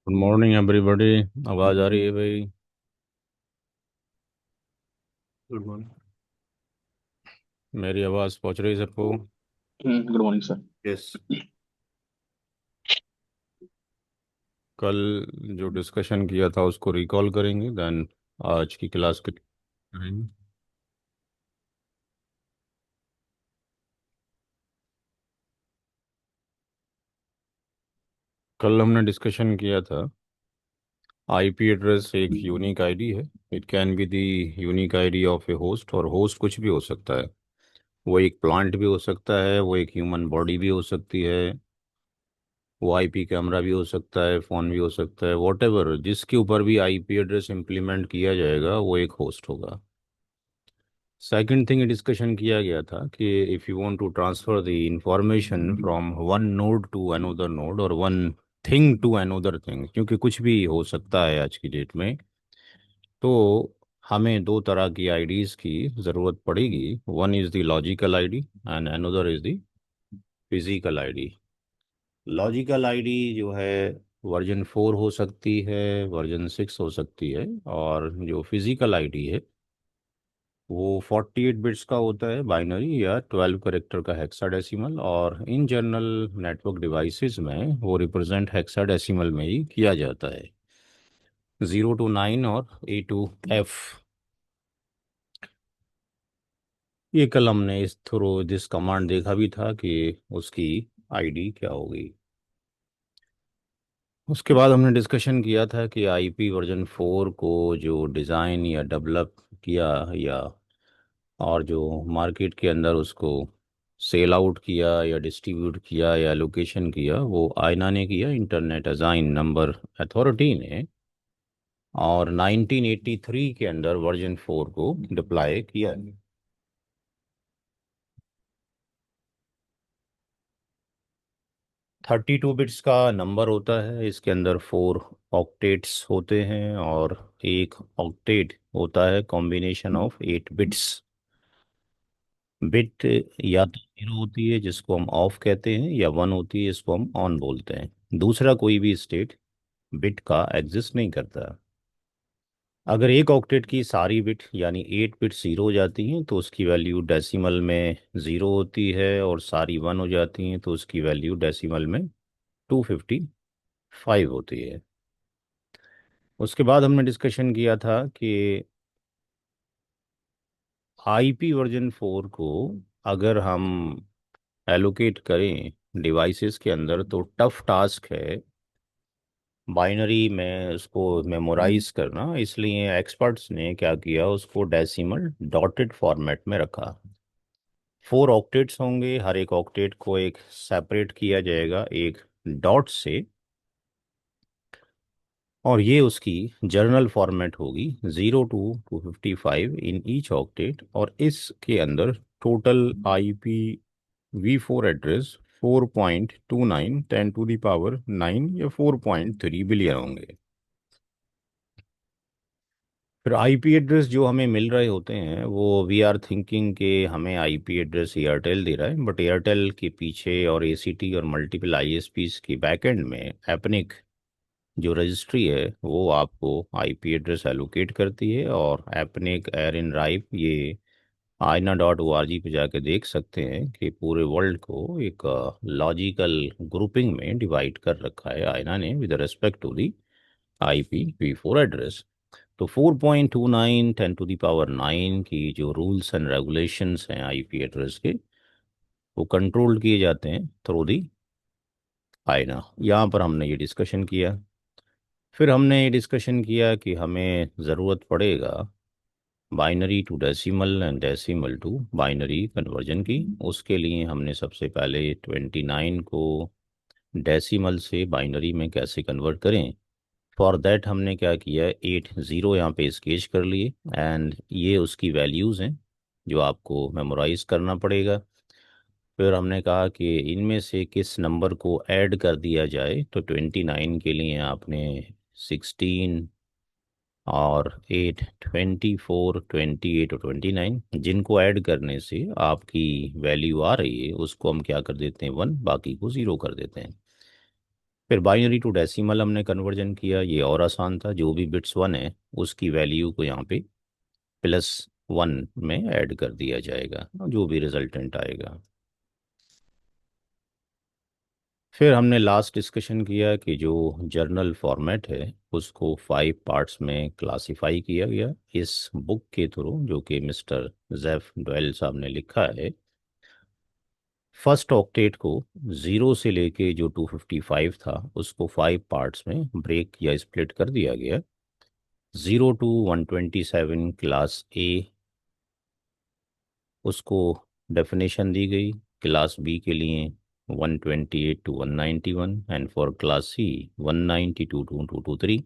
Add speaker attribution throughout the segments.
Speaker 1: Good morning everybody. आवाज़ आ रही है भाई?
Speaker 2: Good morning.
Speaker 1: मेरी आवाज़ पहुंच रही है सबको?
Speaker 2: Good morning sir.
Speaker 1: यस। कल जो डिस्कशन किया था उसको रिकॉल करेंगे, देन आज की क्लास के करेंगे। कल हमने डिस्कशन किया था आईपी एड्रेस एक यूनिक आईडी है। It can be the unique ID of a host, और होस्ट कुछ भी हो सकता है। वो एक प्लांट भी हो सकता है, वो एक ह्यूमन बॉडी भी हो सकती है, वो आईपी कैमरा भी हो सकता है, फ़ोन भी हो सकता है, वॉटेवर जिसके ऊपर भी आईपी एड्रेस इम्प्लीमेंट किया जाएगा वो एक होस्ट होगा। सेकंड थिंग डिस्कशन किया गया था कि if you want to transfer the information from one node to another node और one thing to another thing, क्योंकि कुछ भी हो सकता है आज की डेट में, तो हमें दो तरह की आईडीज़ की ज़रूरत पड़ेगी। One is the logical ID and another is the physical ID. Logical ID जो है वर्जन 4 हो सकती है, वर्जन 6 हो सकती है, और जो फिजिकल आईडी है वो 48 बिट्स का होता है बाइनरी, या 12 कैरेक्टर का हेक्साडेसिमल, और इन जनरल नेटवर्क डिवाइसेस में वो रिप्रेजेंट हेक्साडेसिमल में ही किया जाता है, 0 to 9 और A to F। ये कल हमने इस थ्रू दिस कमांड देखा भी था कि उसकी आईडी क्या होगी। उसके बाद हमने डिस्कशन किया था कि IP वर्जन 4 को जो डिज़ाइन या डेवलप किया, या और जो मार्केट के अंदर उसको सेल आउट किया या डिस्ट्रीब्यूट किया या एलोकेशन किया, वो आयना ने किया, इंटरनेट अजाइन नंबर अथॉरिटी ने। और 1983 के अंदर वर्जन 4 को डिप्लॉय किया। 32 बिट्स का नंबर होता है, इसके अंदर 4 ऑक्टेट्स होते हैं, और एक ऑक्टेट होता है कॉम्बिनेशन ऑफ 8 बिट्स। बिट या तो 0 होती है जिसको हम ऑफ कहते हैं, या 1 होती है जिसको हम ऑन बोलते हैं। दूसरा कोई भी स्टेट बिट का एग्जिस्ट नहीं करता। अगर एक ऑक्टेट की सारी बिट यानी 8 बिट 0 हो जाती हैं तो उसकी वैल्यू डेसिमल में 0 होती है, और सारी 1 हो जाती हैं तो उसकी वैल्यू डेसिमल में 255 होती है। उसके बाद हमने डिस्कशन किया था कि IP वर्जन 4 को अगर हम एलोकेट करें डिवाइसेस के अंदर तो टफ टास्क है बाइनरी में उसको मेमोराइज करना। इसलिए एक्सपर्ट्स ने क्या किया, उसको डेसिमल डॉटेड फॉर्मेट में रखा। 4 ऑक्टेट्स होंगे, हर एक ऑक्टेट को एक सेपरेट किया जाएगा एक डॉट से, और ये उसकी जर्नल फॉर्मेट होगी 0 to 255 इन ईच ऑक्टेट। और इसके अंदर total IPv4 address 4.29 10 to the power 9 या 4.3 बिलियन होंगे। फिर आईपी एड्रेस जो हमें मिल रहे होते हैं वो वी आर थिंकिंग के हमें आईपी एड्रेस एयरटेल दे रहा है, बट एयरटेल के पीछे और एसीटी और मल्टीपल आईएसपीस के बैकएंड में एपनिक जो रजिस्ट्री है वो आपको आईपी एड्रेस एलोकेट करती है। और एपनिक एयर इन राइप ये आईना.org पे जाके देख सकते हैं कि पूरे वर्ल्ड को एक लॉजिकल ग्रुपिंग में डिवाइड कर रखा है आईना ने with respect to the IPv4 address. तो 4.29 10 to the power 9 की जो रूल्स एंड रेगुलेशंस हैं आईपी एड्रेस के, वो कंट्रोल किए जाते हैं थ्रू दी आईना। यहाँ पर हमने ये डिस्कशन किया। फिर हमने ये डिस्कशन किया कि हमें ज़रूरत पड़ेगा binary to decimal and decimal to binary conversion की। उसके लिए हमने सबसे पहले 29 को डेसिमल से बाइनरी में कैसे कन्वर्ट करें। फॉर दैट हमने क्या किया, 8 0 यहाँ पे स्केच कर लिए, एंड ये उसकी वैल्यूज़ हैं जो आपको मेमोराइज करना पड़ेगा। फिर हमने कहा कि इनमें से किस नंबर को ऐड कर दिया जाए, तो 29 के लिए आपने 16 और 8 24 28 और 29 जिनको ऐड करने से आपकी वैल्यू आ रही है उसको हम क्या कर देते हैं 1, बाकी को 0 कर देते हैं। फिर बाइनरी टू डेसिमल हमने कन्वर्जन किया, ये और आसान था। जो भी बिट्स 1 है उसकी वैल्यू को यहाँ पे +1 में ऐड कर दिया जाएगा, जो भी रिजल्टेंट आएगा। फिर हमने लास्ट डिस्कशन किया कि जो जर्नल फॉर्मेट है उसको 5 पार्ट्स में क्लासिफाई किया गया इस बुक के थ्रू, जो कि मिस्टर जेफ डॉयल साहब ने लिखा है। फर्स्ट ऑक्टेट को 0 से लेके जो 255 था उसको 5 पार्ट्स में ब्रेक या स्प्लिट कर दिया गया। 0 to 127 क्लास ए, उसको डेफिनेशन दी गई। क्लास बी के लिए 128 to 191, and for class C 192 to 223।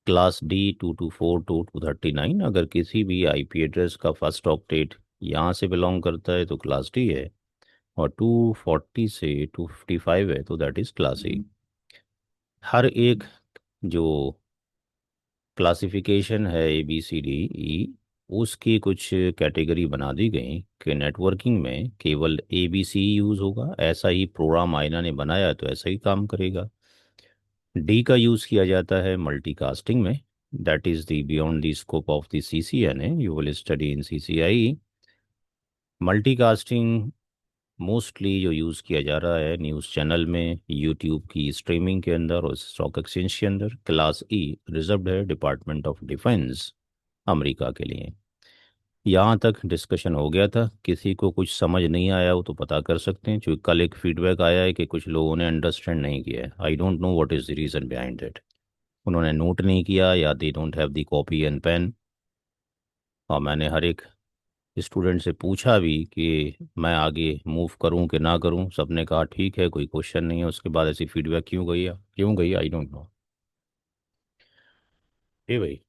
Speaker 1: Class D 224 to 239। अगर किसी भी आईपी एड्रेस का फर्स्ट ऑक्टेट यहाँ से बिलोंग करता है तो क्लास डी है, और 240 से 255 है तो दैट इज क्लास ए। हर एक जो क्लासिफिकेशन है ABCDE, उसकी कुछ कैटेगरी बना दी गई कि नेटवर्किंग में केवल ABC यूज़ होगा, ऐसा ही प्रोग्राम आयना ने बनाया तो ऐसा ही काम करेगा। डी का यूज़ किया जाता है मल्टीकास्टिंग में, that is the beyond the scope of the CCNA, you will study in CCIE। Multicasting mostly जो यूज़ किया जा रहा है न्यूज़ चैनल में, यूट्यूब की स्ट्रीमिंग के अंदर और स्टॉक एक्सचेंज के अंदर। क्लास ई रिजर्व्ड है डिपार्टमेंट ऑफ डिफेंस, अमेरिका के लिए। यहाँ तक डिस्कशन हो गया था। किसी को कुछ समझ नहीं आया हो तो पता कर सकते हैं, क्योंकि कल एक फीडबैक आया है कि कुछ लोगों ने अंडरस्टैंड नहीं किया है। I don't know what is the reason behind it. उन्होंने नोट नहीं किया या they don't have the copy and pen. और मैंने हर एक स्टूडेंट से पूछा भी कि मैं आगे मूव करूं कि ना करूं, सबने कहा ठीक है, कोई क्वेश्चन नहीं है। उसके बाद ऐसी फीडबैक क्यों गई आई डोंट नो। ए भाई,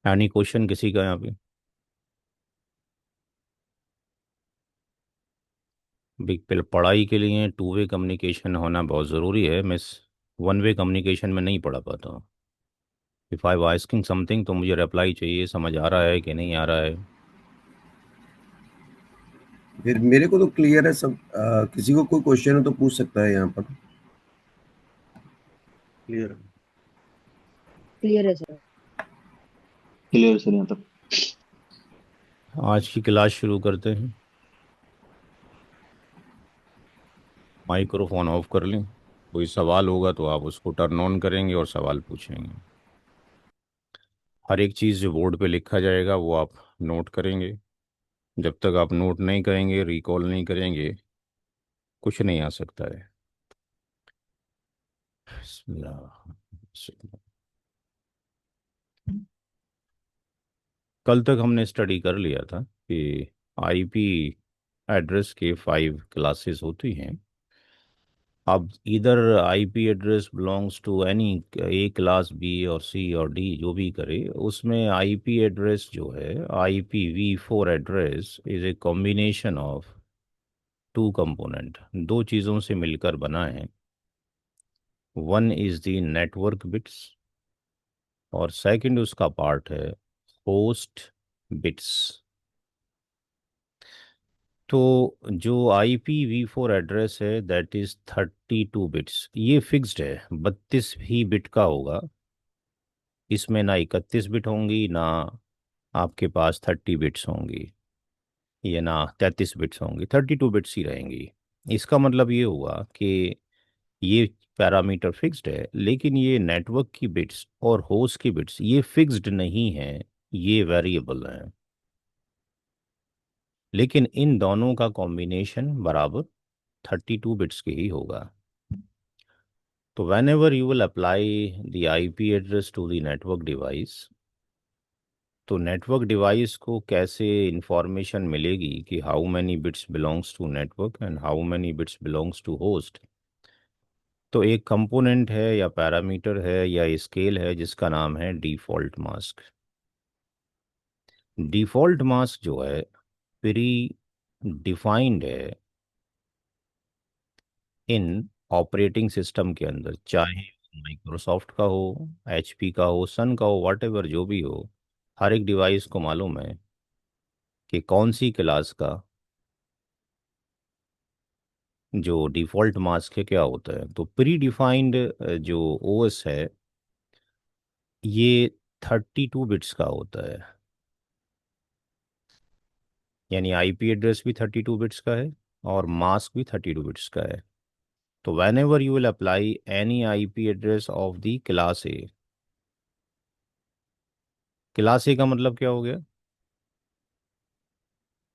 Speaker 1: एनी क्वेश्चन किसी का यहाँ पे? पढ़ाई के लिए टू वे कम्युनिकेशन होना बहुत ज़रूरी है। मैं वन वे कम्युनिकेशन में नहीं पढ़ा पाता हूँ। इफ़ आई आस्किंग समथिंग तो मुझे रिप्लाई चाहिए, समझ आ रहा है कि नहीं आ रहा है।
Speaker 3: फिर मेरे को तो क्लियर है सब। किसी को कोई क्वेश्चन हो तो पूछ सकता है यहाँ पर।
Speaker 2: क्लियर।
Speaker 4: क्लियर है सर।
Speaker 2: क्लियर सर यहाँ तक।
Speaker 1: आज की क्लास शुरू करते हैं। माइक्रोफोन ऑफ कर लें। कोई सवाल होगा तो आप उसको टर्न ऑन करेंगे और सवाल पूछेंगे। हर एक चीज़ जो बोर्ड पे लिखा जाएगा वो आप नोट करेंगे। जब तक आप नोट नहीं करेंगे, रिकॉल नहीं करेंगे, कुछ नहीं आ सकता है। बिस्मिल्लाह। कल तक हमने स्टडी कर लिया था कि आईपी एड्रेस के 5 क्लासेस होती हैं। अब इधर IP address belongs to any A class, B और सी और डी, जो भी करे उसमें आईपी एड्रेस जो है, IPv4 address is a combination of 2 component, दो चीज़ों से मिलकर बना है। One is the network bits और सेकंड उसका पार्ट है होस्ट बिट्स। तो जो IPv4 एड्रेस है दैट इज 32 बिट्स, ये फिक्स्ड है, 32 ही बिट का होगा। इसमें ना 31 बिट होंगी, ना आपके पास 30 बिट्स होंगी, ये ना 33 बिट्स होंगी, 32 बिट्स ही रहेंगी। इसका मतलब ये हुआ कि ये पैरामीटर फिक्स्ड है, लेकिन ये नेटवर्क की बिट्स और होस्ट की बिट्स ये फिक्स्ड नहीं है, ये वेरिएबल है। लेकिन इन दोनों का कॉम्बिनेशन बराबर 32 बिट्स के ही होगा। तो whenever you will apply the IP address to the network device, तो नेटवर्क डिवाइस को कैसे इंफॉर्मेशन मिलेगी कि how many bits belongs to network and how many bits belongs to host. तो एक कंपोनेंट है या पैरामीटर है या स्केल है जिसका नाम है डिफ़ॉल्ट मास्क। डिफ़ॉल्ट मास्क जो है प्री डिफाइंड है इन ऑपरेटिंग सिस्टम के अंदर, चाहे माइक्रोसॉफ्ट का हो, HP का हो, सन का हो, वॉट एवर जो भी हो। हर एक डिवाइस को मालूम है कि कौन सी क्लास का जो डिफ़ॉल्ट मास्क है क्या होता है। तो प्री डिफाइंड जो ओएस है ये 32 बिट्स का होता है, यानी आईपी एड्रेस भी 32 बिट्स का है और मास्क भी 32 बिट्स का है। तो whenever you will apply any IP address of the class A, class A का मतलब क्या हो गया,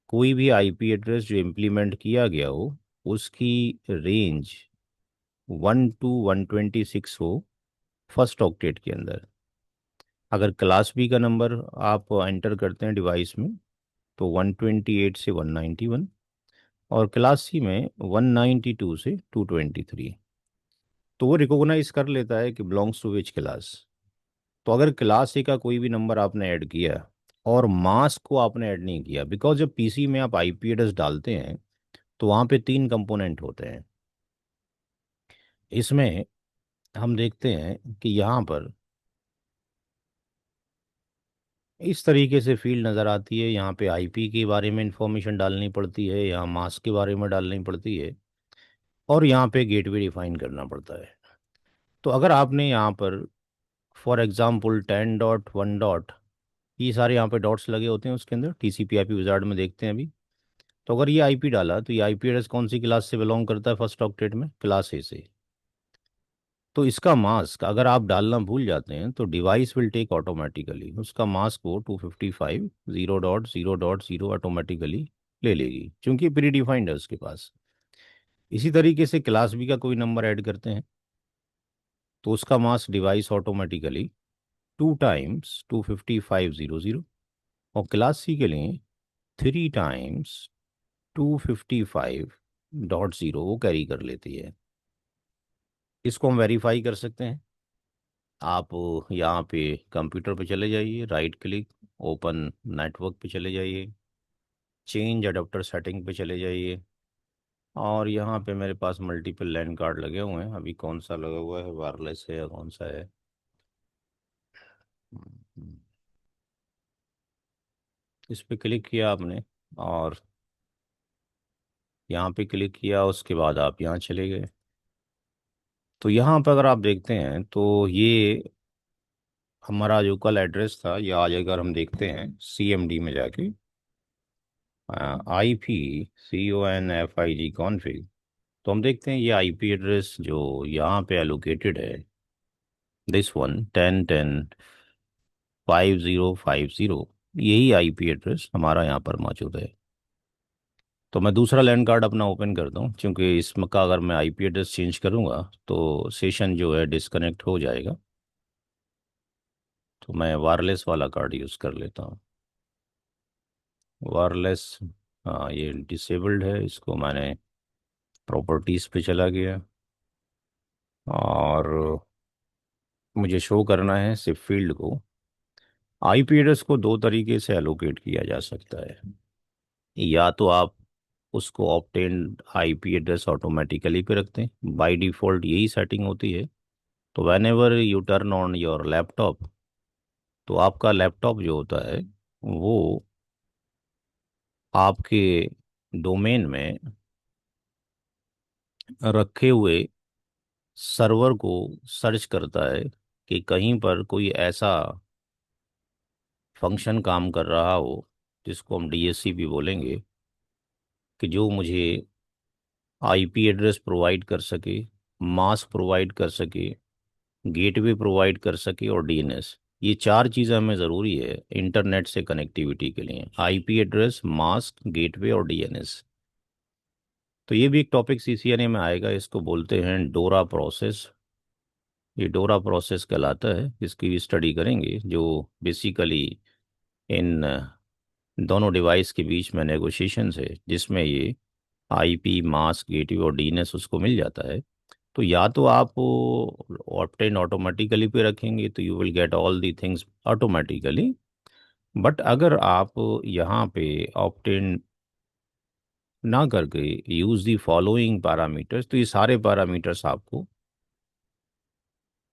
Speaker 1: कोई भी आईपी एड्रेस जो इम्प्लीमेंट किया गया हो उसकी रेंज 1 to 126 हो फर्स्ट ऑक्टेट के अंदर। अगर क्लास बी का नंबर आप एंटर करते हैं डिवाइस में तो 128 से 191, और क्लास सी में 192 से 223। तो वो रिकॉग्नाइज कर लेता है कि बिलोंग्स टू विच क्लास। तो अगर क्लास ए का कोई भी नंबर आपने ऐड किया और मास्क को आपने ऐड नहीं किया, बिकॉज जब पीसी में आप आईपी एड्रेस डालते हैं तो वहाँ पे 3 कंपोनेंट होते हैं। इसमें हम देखते हैं कि यहाँ पर इस तरीके से फील्ड नज़र आती है। यहाँ पे आईपी के बारे में इंफॉर्मेशन डालनी पड़ती है, यहाँ मास्क के बारे में डालनी पड़ती है, और यहाँ पे गेटवे डिफाइन करना पड़ता है। तो अगर आपने यहाँ पर फॉर एग्जांपल 10.1 ये सारे यहाँ पे डॉट्स लगे होते हैं उसके अंदर, टीसीपी आईपी विजार्ड में देखते हैं अभी। तो अगर ये आईपी डाला तो ये आईपी एड्रेस कौन सी क्लास से बिलोंग करता है फर्स्ट ऑक्टेट में, क्लास ए से। तो इसका मास्क अगर आप डालना भूल जाते हैं तो डिवाइस विल टेक ऑटोमेटिकली उसका मास्क वो 255 0.0.0 ऑटोमेटिकली ले लेगी, क्योंकि प्री डिफाइंड है उसके पास। इसी तरीके से क्लास बी का कोई नंबर ऐड करते हैं तो उसका मास्क डिवाइस ऑटोमेटिकली 2 टाइम्स 255 0 0, और क्लास सी के लिए 3 टाइम्स 255.0 वो कैरी कर लेती है। इसको हम वेरीफाई कर सकते हैं। आप यहाँ पे कंप्यूटर पे चले जाइए, राइट क्लिक, ओपन नेटवर्क पे चले जाइए, चेंज अडोप्टर सेटिंग पे चले जाइए, और यहाँ पे मेरे पास मल्टीपल लैन कार्ड लगे हुए हैं। अभी कौन सा लगा हुआ है, वायरलेस है या कौन सा है। हम्म, इस पे क्लिक किया आपने और यहाँ पे क्लिक किया, उसके बाद आप यहाँ चले गए। तो यहाँ पर अगर आप देखते हैं तो ये हमारा जो कल एड्रेस था, ये आज अगर हम देखते हैं सीएमडी में जाके IP CONFIG, तो हम देखते हैं ये आईपी एड्रेस जो यहाँ पे एलोकेटेड है, दिस वन 10.10.5050, यही आईपी एड्रेस हमारा यहाँ पर मौजूद है। तो मैं दूसरा लैंड कार्ड अपना ओपन करता हूँ, क्योंकि इसमें का अगर मैं आईपी एड्रेस चेंज करूँगा तो सेशन जो है डिस्कनेक्ट हो जाएगा। तो मैं वायरलेस वाला कार्ड यूज़ कर लेता हूँ, वायरलेस। हाँ, ये डिसेबल्ड है, इसको मैंने प्रॉपर्टीज़ पे चला गया और मुझे शो करना है सिर्फ फील्ड को। आईपी एड्रेस को दो तरीके से एलोकेट किया जा सकता है, या तो आप उसको ऑप्टेंड आईपी एड्रेस ऑटोमेटिकली पे रखते हैं, बाय डिफ़ॉल्ट यही सेटिंग होती है। तो whenever U turn on your laptop, तो आपका लैपटॉप जो होता है वो आपके डोमेन में रखे हुए सर्वर को सर्च करता है कि कहीं पर कोई ऐसा फंक्शन काम कर रहा हो जिसको हम डीएससी भी बोलेंगे, कि जो मुझे आईपी एड्रेस प्रोवाइड कर सके, मास्क प्रोवाइड कर सके, गेटवे प्रोवाइड कर सके और डीएनएस। ये चार चीज़ें हमें ज़रूरी है इंटरनेट से कनेक्टिविटी के लिए, आईपी एड्रेस, मास्क, गेटवे और डीएनएस। तो ये भी एक टॉपिक सीसीएनए में आएगा, इसको बोलते हैं डोरा प्रोसेस। ये डोरा प्रोसेस कहलाता है, इसकी भी स्टडी करेंगे, जो बेसिकली इन दोनों डिवाइस के बीच में नेगोशिएशंस है, जिसमें ये आईपी, मास्क, गेटवे और डीएनएस उसको मिल जाता है। तो या तो आप ऑप्टेन ऑटोमेटिकली पे रखेंगे तो you will get all the things automatically, but अगर आप यहाँ पे ऑप्टेन ना करके यूज़ दी फॉलोइंग पैरामीटर्स, तो ये सारे पैरामीटर्स आपको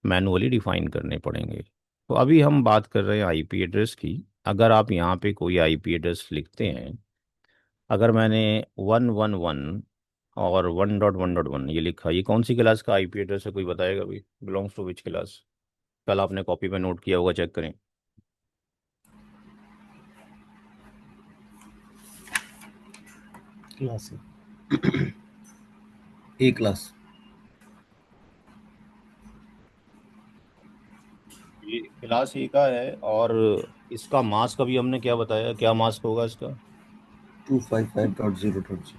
Speaker 1: मैनुअली डिफाइन करने पड़ेंगे। तो अभी हम बात कर रहे हैं आईपी एड्रेस की। अगर आप यहाँ पे कोई आईपी एड्रेस लिखते हैं, अगर मैंने 111 और 1.1.1 ये लिखा, ये कौन सी क्लास का आईपी एड्रेस है, कोई बताएगा भाई? Belongs to which class? कल आपने कॉपी पे नोट किया होगा, चेक करें।
Speaker 3: Class A class.
Speaker 1: ये क्लास ए का है, और इसका मास्क अभी हमने क्या बताया, क्या मास्क होगा इसका?
Speaker 3: 255.0.0.0।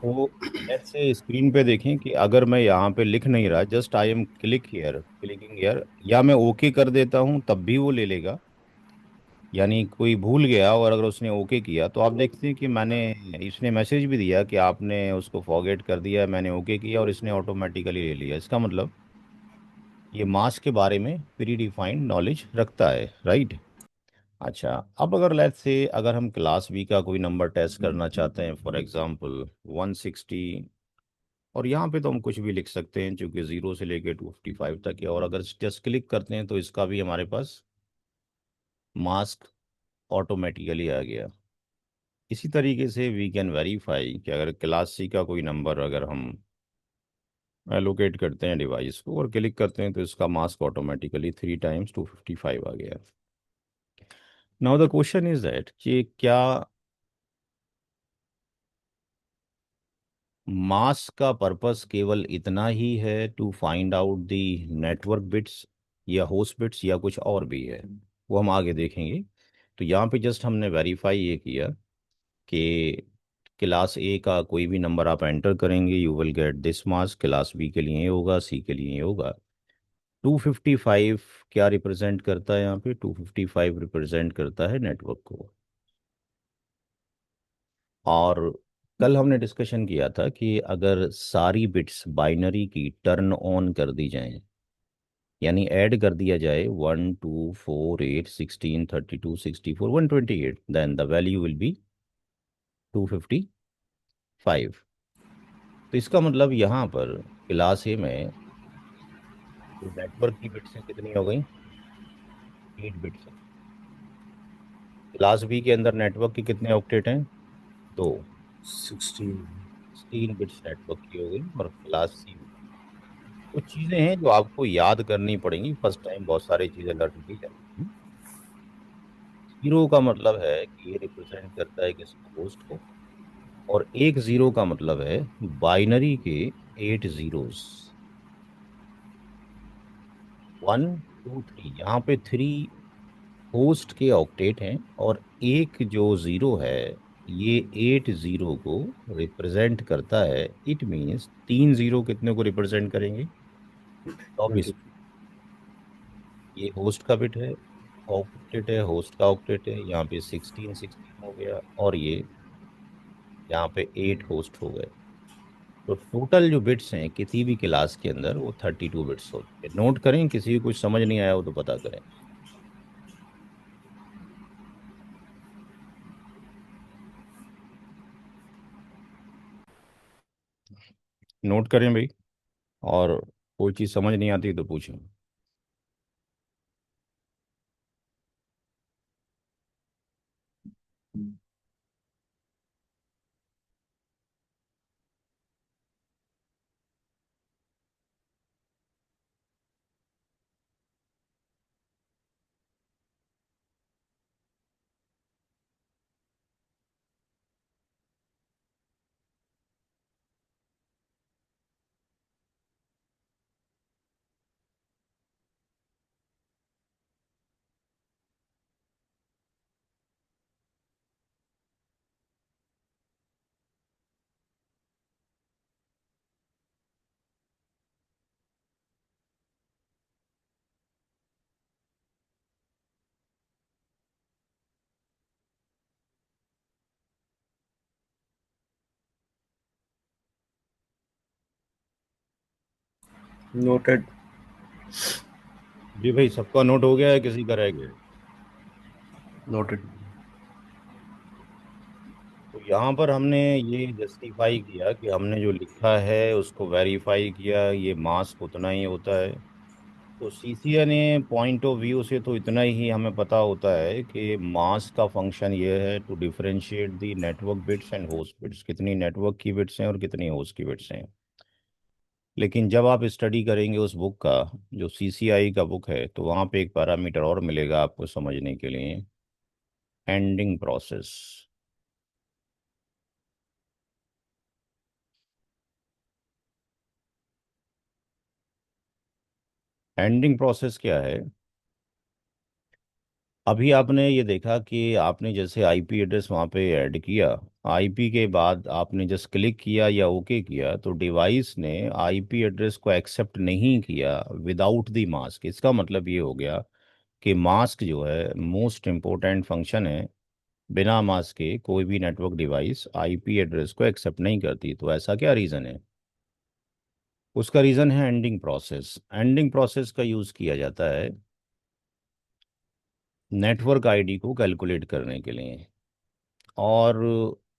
Speaker 1: तो ऐसे स्क्रीन पे देखें कि अगर मैं यहाँ पे लिख नहीं रहा, just I am clicking here, या मैं ओके कर देता हूँ तब भी वो ले लेगा। यानी कोई भूल गया और अगर उसने ओके किया तो आप देखते हैं कि मैंने, इसने मैसेज भी दिया कि आपने उसको फॉरगेट कर दिया, मैंने ओके किया और इसने ऑटोमेटिकली ले लिया। इसका मतलब ये मास्क के बारे में प्री डिफाइंड नॉलेज रखता है, राइट। अच्छा, अब अगर लेट्स से अगर हम क्लास बी का कोई नंबर टेस्ट करना चाहते हैं, फॉर एग्जांपल 160, और यहाँ पे तो हम कुछ भी लिख सकते हैं क्योंकि 0 से लेके 255 तक है, और अगर जस्ट क्लिक करते हैं तो इसका भी हमारे पास मास्क ऑटोमेटिकली आ गया। इसी तरीके से वी कैन वेरीफाई कि अगर क्लास सी का कोई नंबर अगर हम एलोकेट करते हैं डिवाइस को और क्लिक करते हैं तो इसका मास्क ऑटोमेटिकली 3 टाइम्स 255 आ गया। Now the question is that कि क्या मास्क का पर्पस केवल इतना ही है to find out the network bits या होस्ट बिट्स, या कुछ और भी है? वो हम आगे देखेंगे। तो यहाँ पे जस्ट हमने वेरीफाई ये किया कि क्लास ए का कोई भी नंबर आप एंटर करेंगे, you will get this mask. Class B के लिए ये होगा, सी के लिए ये होगा। 255 क्या रिप्रेजेंट करता है यहाँ पे? 255 रिप्रेजेंट करता है नेटवर्क को। और कल हमने डिस्कशन किया था कि अगर सारी बिट्स बाइनरी की टर्न ऑन कर दी जाएं, यानी ऐड कर दिया जाए 1 2 4 8 16 32 64 128, then the value will be 255। तो इसका मतलब यहाँ पर क्लास ए में जो नेटवर्क की बिट्स हैं कितनी हो गई? 8 बिट्स हैं। क्लास बी के अंदर नेटवर्क के कितने ऑक्टेट हैं? दो।
Speaker 3: 16।
Speaker 1: 3 बिट्स नेटवर्क की हो गई, और क्लास सी में कुछ चीजें हैं जो आपको याद करनी पड़ेंगी, फर्स्ट टाइम बहुत सारी चीजें लर्न की जाएंगी। 0 का मतलब है कि ये रिप्रेजेंट करता है किस होस्ट को, और 1 0 का मतलब है बाइनरी के 8 zeros। 1 2 3, यहाँ पे 3 होस्ट के ऑक्टेट हैं, और एक जो जीरो है ये 8 0 को रिप्रेजेंट करता है। इट मीन्स 3 0 कितने को रिप्रेजेंट करेंगे? 24।
Speaker 3: 20।
Speaker 1: ये होस्ट का बिट है, ऑक्टेट है, होस्ट का ऑक्टेट है, यहाँ पे 16 16 हो गया, और ये यहाँ पे 8 होस्ट हो गए। तो टोटल जो बिट्स हैं किसी भी क्लास के अंदर वो 32 बिट्स होते हैं। नोट करें, किसी को कुछ समझ नहीं आया हो तो पता करें। नोट करें भाई, और कोई चीज़ समझ नहीं आती तो पूछें।
Speaker 3: नोटेड।
Speaker 1: जी भाई, सबका नोट हो गया है, किसी का रह गया?
Speaker 3: नोटेड।
Speaker 1: तो यहाँ पर हमने ये जस्टिफाई किया कि हमने जो लिखा है उसको वेरीफाई किया, ये मास्क उतना ही होता है। तो सीसीएनए पॉइंट ऑफ व्यू से तो इतना ही हमें पता होता है कि मास का फंक्शन ये है to differentiate the network bits and host bits, कितनी नेटवर्क की बिट्स हैं और कितनी होस्ट की बिट्स हैं। लेकिन जब आप स्टडी करेंगे उस बुक का, जो सीसीआई का बुक है, तो वहाँ पे एक पैरामीटर और मिलेगा आपको समझने के लिए, एंडिंग प्रोसेस। एंडिंग प्रोसेस क्या है? अभी आपने ये देखा कि आपने जैसे आईपी एड्रेस वहाँ पे ऐड किया, आईपी के बाद आपने जस्ट क्लिक किया या ओके किया, तो डिवाइस ने आईपी एड्रेस को एक्सेप्ट नहीं किया विदाउट द मास्क। इसका मतलब ये हो गया कि मास्क जो है मोस्ट इम्पोर्टेंट फंक्शन है, बिना मास्क के कोई भी नेटवर्क डिवाइस आईपी एड्रेस को एक्सेप्ट नहीं करती। तो ऐसा क्या रीज़न है? उसका रीज़न है एंडिंग प्रोसेस। एंडिंग प्रोसेस का यूज़ किया जाता है नेटवर्क आईडी को कैलकुलेट करने के लिए। और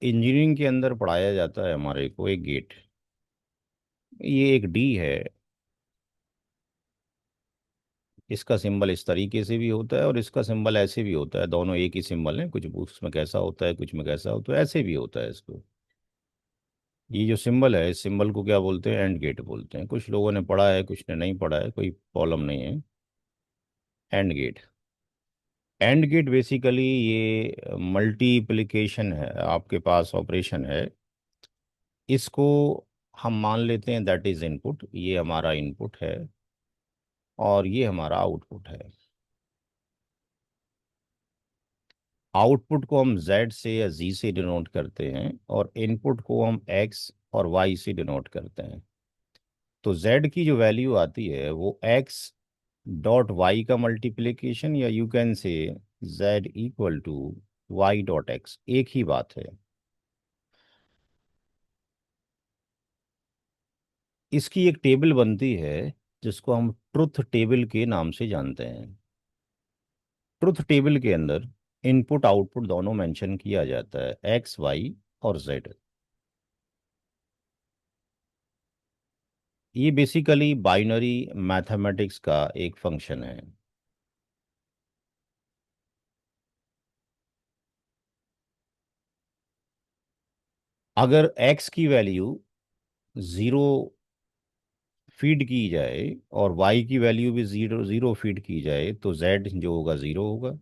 Speaker 1: इंजीनियरिंग के अंदर पढ़ाया जाता है हमारे को एक गेट, ये एक डी है। इसका सिंबल इस तरीके से भी होता है और इसका सिंबल ऐसे भी होता है, दोनों एक ही सिंबल है, कुछ बुक्स में कैसा होता है कुछ में कैसा होता है, ऐसे भी होता है इसको। ये जो सिंबल है, इस सिंबल को क्या बोलते हैं? एंड गेट बोलते हैं। कुछ लोगों ने पढ़ा है कुछ ने नहीं पढ़ा है, कोई प्रॉब्लम नहीं है। And gate, and gate basically ये मल्टीप्लिकेशन है, आपके पास ऑपरेशन है। इसको हम मान लेते हैं दैट इज इनपुट, ये हमारा इनपुट है और ये हमारा आउटपुट है। आउटपुट को हम z से या z से डिनोट करते हैं और इनपुट को हम x और y से डिनोट करते हैं। तो z की जो वैल्यू आती है वो x डॉट y का मल्टीप्लिकेशन, या you can say z equal to y dot x, एक ही बात है। इसकी एक टेबल बनती है जिसको हम ट्रुथ टेबल के नाम से जानते हैं। ट्रुथ टेबल के अंदर इनपुट आउटपुट दोनों मेंशन किया जाता है, एक्स वाई और जेड। ये बेसिकली बाइनरी मैथमेटिक्स का एक फंक्शन है। अगर एक्स की वैल्यू ज़ीरो फीड की जाए और वाई की वैल्यू भी ज़ीरो ज़ीरो फीड की जाए, तो जेड जो होगा ज़ीरो होगा।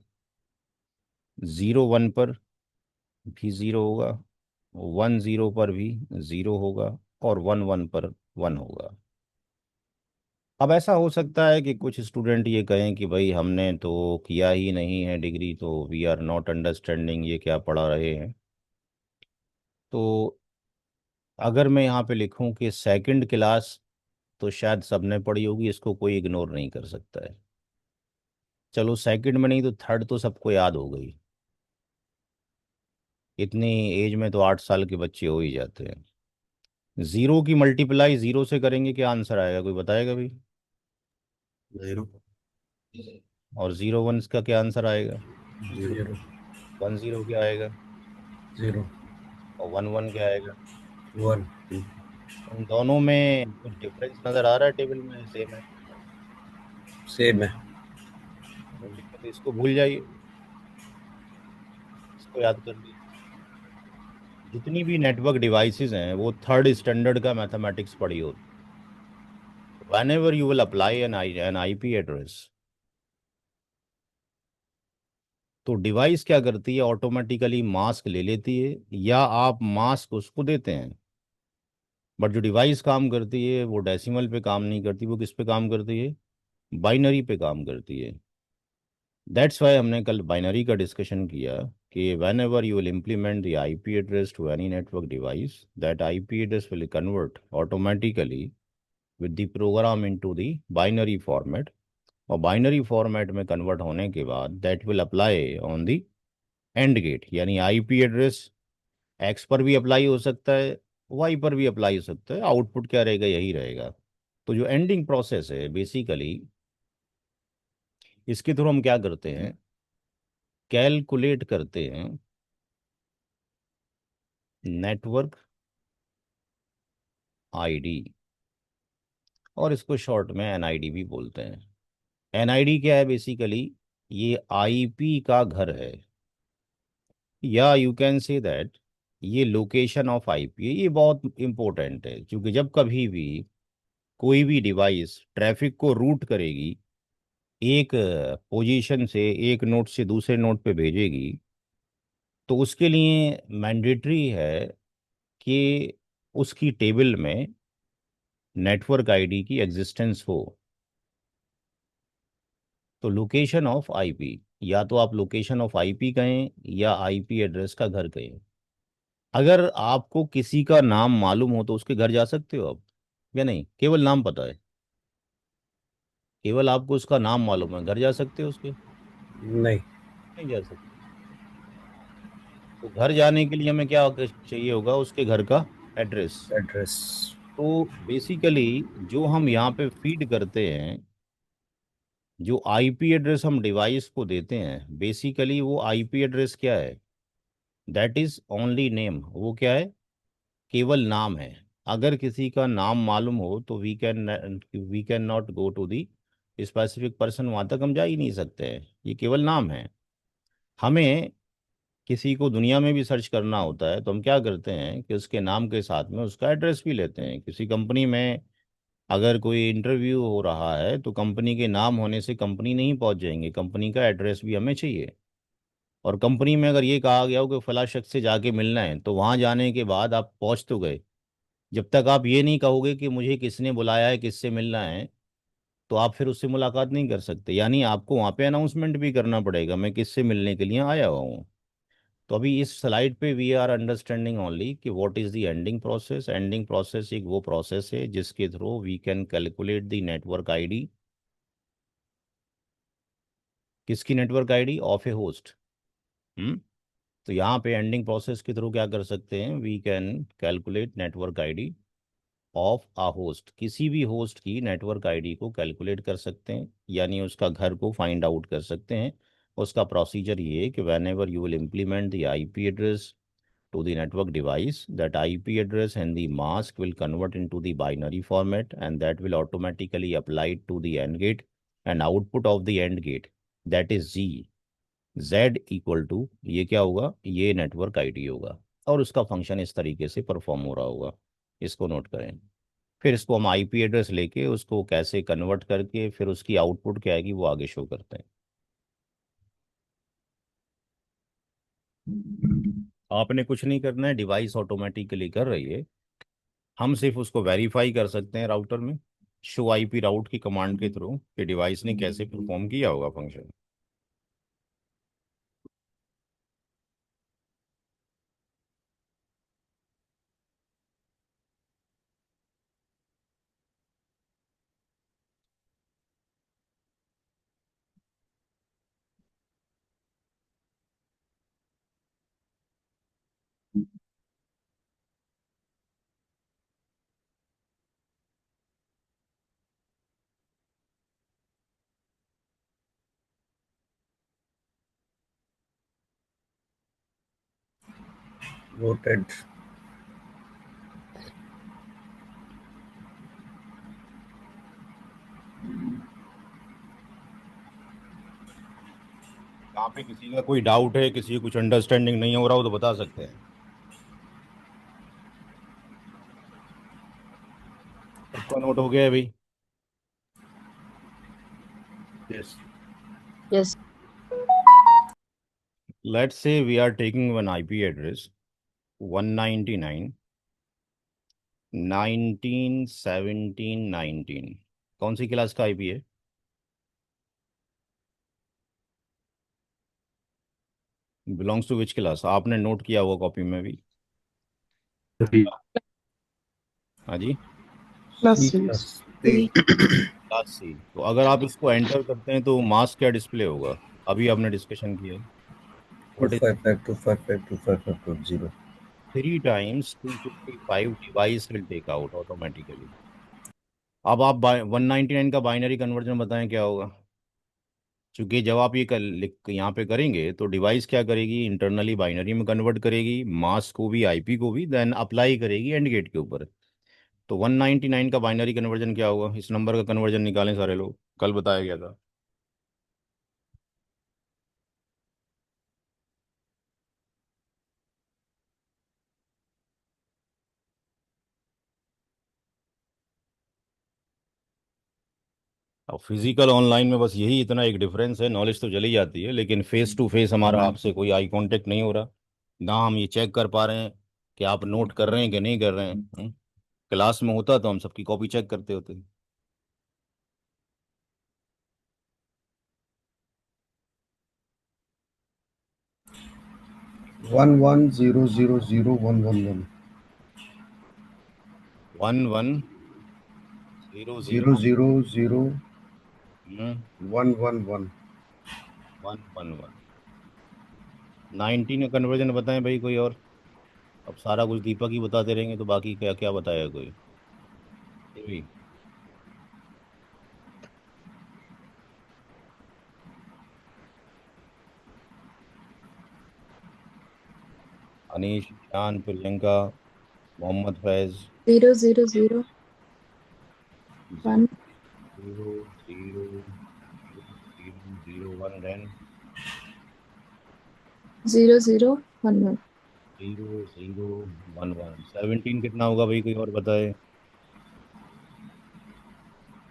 Speaker 1: ज़ीरो वन पर भी ज़ीरो होगा, वन ज़ीरो पर भी ज़ीरो होगा और वन वन पर वन होगा। अब ऐसा हो सकता है कि कुछ स्टूडेंट ये कहें कि भाई हमने तो किया ही नहीं है डिग्री, तो वी आर नॉट अंडरस्टैंडिंग ये क्या पढ़ा रहे हैं। तो अगर मैं यहाँ पे लिखूं कि सेकंड क्लास, तो शायद सबने पढ़ी होगी, इसको कोई इग्नोर नहीं कर सकता है। चलो सेकंड में नहीं तो थर्ड तो सबको याद हो गई। इतनी एज में तो 8 साल के बच्चे हो ही जाते हैं। जीरो की मल्टीप्लाई जीरो से करेंगे, क्या आंसर आएगा? कोई बताएगा भाई?
Speaker 3: जीरो।
Speaker 1: और जीरो वन का क्या आंसर आएगा?
Speaker 3: जीरो।
Speaker 1: वन जीरो क्या आएगा?
Speaker 3: जीरो।
Speaker 1: और वन वन क्या आएगा?
Speaker 3: वन।
Speaker 1: इन दोनों में कुछ डिफरेंस नजर आ रहा है? टेबल में सेम है?
Speaker 3: सेम है।
Speaker 1: तो दिक्कत है, इसको भूल जाइए, इसको याद कर लीजिए। जितनी भी नेटवर्क डिवाइसेस हैं वो थर्ड स्टैंडर्ड का मैथमेटिक्स पढ़ी होती। whenever you will apply an IP address, तो डिवाइस क्या करती है? ऑटोमेटिकली मास्क ले लेती है, या आप मास्क उसको देते हैं। बट जो डिवाइस काम करती है वो डेसिमल पे काम नहीं करती, वो किस पे काम करती है? बाइनरी पे काम करती है। दैट्स वाई हमने कल बाइनरी का डिस्कशन किया कि whenever you will implement the IP address to any network device, that IP address will convert automatically with the program into the binary format. और बाइनरी फॉर्मेट में convert होने के बाद that will apply on the and gate, यानी IP address X पर भी apply हो सकता है, वाई पर भी अप्लाई हो सकता है, आउटपुट क्या रहेगा? यही रहेगा। तो जो एंडिंग प्रोसेस है बेसिकली, इसके थ्रू हम क्या करते हैं? कैलकुलेट करते हैं नेटवर्क आईडी, और इसको शॉर्ट में एनआईडी भी बोलते हैं। एनआईडी क्या है बेसिकली? ये आईपी का घर है, या यू कैन से दैट ये लोकेशन ऑफ आईपी है। ये बहुत इंपॉर्टेंट है, क्योंकि जब कभी भी कोई भी डिवाइस ट्रैफिक को रूट करेगी, एक पोजीशन से एक नोड से दूसरे नोड पे भेजेगी, तो उसके लिए मैंडेटरी है कि उसकी टेबल में नेटवर्क आईडी की एग्जिस्टेंस हो। तो लोकेशन ऑफ आईपी, या तो आप लोकेशन ऑफ आईपी कहें या आईपी एड्रेस का घर कहें। अगर आपको किसी का नाम मालूम हो तो उसके घर जा सकते हो आप, या नहीं? केवल नाम पता है, केवल आपको उसका नाम मालूम है, घर जा सकते हो उसके?
Speaker 3: नहीं।
Speaker 1: नहीं जा सकते। तो घर जाने के लिए हमें क्या चाहिए होगा? उसके घर का एड्रेस।
Speaker 3: एड्रेस।
Speaker 1: तो बेसिकली जो हम यहाँ पे फीड करते हैं, जो आईपी एड्रेस हम डिवाइस को देते हैं, बेसिकली वो आईपी एड्रेस क्या है? That is only name. वो क्या है? केवल नाम है। अगर किसी का नाम मालूम हो तो we can not go to the specific person, वहां तक हम जा ही नहीं सकते हैं। ये केवल नाम है। हमें किसी को दुनिया में भी सर्च करना होता है तो हम क्या करते हैं कि उसके नाम के साथ में उसका एड्रेस भी लेते हैं। किसी कंपनी में अगर कोई इंटरव्यू हो रहा है तो कंपनी के नाम होने से कंपनी नहीं पहुंच जाएंगे, कंपनी का एड्रेस भी हमें चाहिए। और कंपनी में अगर ये कहा गया हो कि फला शख्स से जाके मिलना है, तो वहां जाने के बाद आप पहुंच तो गए, जब तक आप ये नहीं कहोगे कि मुझे किसने बुलाया है, किससे मिलना है, तो आप फिर उससे मुलाकात नहीं कर सकते। यानी आपको वहाँ पे अनाउंसमेंट भी करना पड़ेगा, मैं किससे मिलने के लिए आया हुआ हूँ। तो अभी इस स्लाइड पे वी आर अंडरस्टैंडिंग ओनली कि what is the ANDing process. ANDing process एक वो प्रोसेस है जिसके through we can calculate the network ID. किसकी network ID? Of a host. Hmm. तो यहाँ पे एंडिंग प्रोसेस के थ्रू क्या कर सकते हैं? We can calculate network ID of a host. किसी भी होस्ट की नेटवर्क आईडी को कैलकुलेट कर सकते हैं, यानी उसका घर को फाइंड आउट कर सकते हैं। उसका प्रोसीजर ये है कि van ever you will implement the IP address to the network device, that IP address and the mask will convert into the binary format, and that will automatically apply to the AND gate and output of the AND gate, that is Z, Z equal to, ये क्या होगा? ये network ID होगा, और उसका function इस तरीके से परफॉर्म हो रहा होगा। इसको नोट करें। फिर इसको हम आईपी एड्रेस लेके उसको कैसे कन्वर्ट करके फिर उसकी आउटपुट क्या आएगी वो आगे शो करते हैं। आपने कुछ नहीं करना है, डिवाइस ऑटोमेटिकली कर रही है। हम सिर्फ उसको वेरीफाई कर सकते हैं राउटर में, शो आईपी राउट की कमांड के थ्रू, कि डिवाइस ने कैसे परफॉर्म किया होगा फंक्शन।
Speaker 3: नोटेड।
Speaker 1: यहाँ पे किसी का कोई डाउट है, किसी को कुछ अंडरस्टैंडिंग नहीं हो रहा हो तो बता सकते हैं। सबका नोट हो गया है भाई?
Speaker 3: Yes.
Speaker 4: Yes.
Speaker 1: Let's say we are taking one IP address 199 19 17 19। कौन सी क्लास का आईपी है? Belongs to which class? आपने नोट किया हुआ कॉपी में भी? हाँ जी।
Speaker 3: C
Speaker 4: Plus
Speaker 3: plus
Speaker 4: three.
Speaker 1: Class C. तो अगर आप इसको एंटर करते हैं तो मास क्या डिस्प्ले होगा? अभी आपने डिस्कशन किया है।
Speaker 3: To
Speaker 1: what is?
Speaker 3: Five five two five five two five five two zero.
Speaker 1: 3 times 255 device will take out automatically. अब आप 199 का बाइनरी कन्वर्जन बताएं क्या होगा? क्योंकि जब आप ये लिख यहाँ पे करेंगे तो डिवाइस क्या करेगी? इंटरनली बाइनरी में कन्वर्ट करेगी, मास को भी आईपी को भी, देन अप्लाई करेगी एंड गेट के ऊपर। तो 199 का बाइनरी कन्वर्जन क्या होगा? इस नंबर का कन्वर्जन निकालें सारे लोग, कल बताया गया था। अब फिजिकल ऑनलाइन में बस यही इतना एक डिफरेंस है, नॉलेज तो चली जाती है लेकिन फेस टू फेस हमारा आपसे कोई आई कांटेक्ट नहीं हो रहा, ना हम ये चेक कर पा रहे हैं कि आप नोट कर रहे हैं कि नहीं कर रहे हैं। क्लास में होता तो हम सबकी कॉपी चेक करते होते।
Speaker 3: 11000111
Speaker 1: 1100
Speaker 3: 000111
Speaker 1: 111 19 का कन्वर्जन बताएं भाई कोई और। अब सारा कुछ दीपक ही बताते रहेंगे तो बाकी क्या क्या बताएगा कोई। ये भी Anish, Ishan, Priyanka, Mohammad Faiz.
Speaker 4: 000
Speaker 1: zero
Speaker 4: 1
Speaker 1: zero zero zero zero one then
Speaker 4: 0011
Speaker 1: 0011 17 कितना होगा भाई कोई और बताए।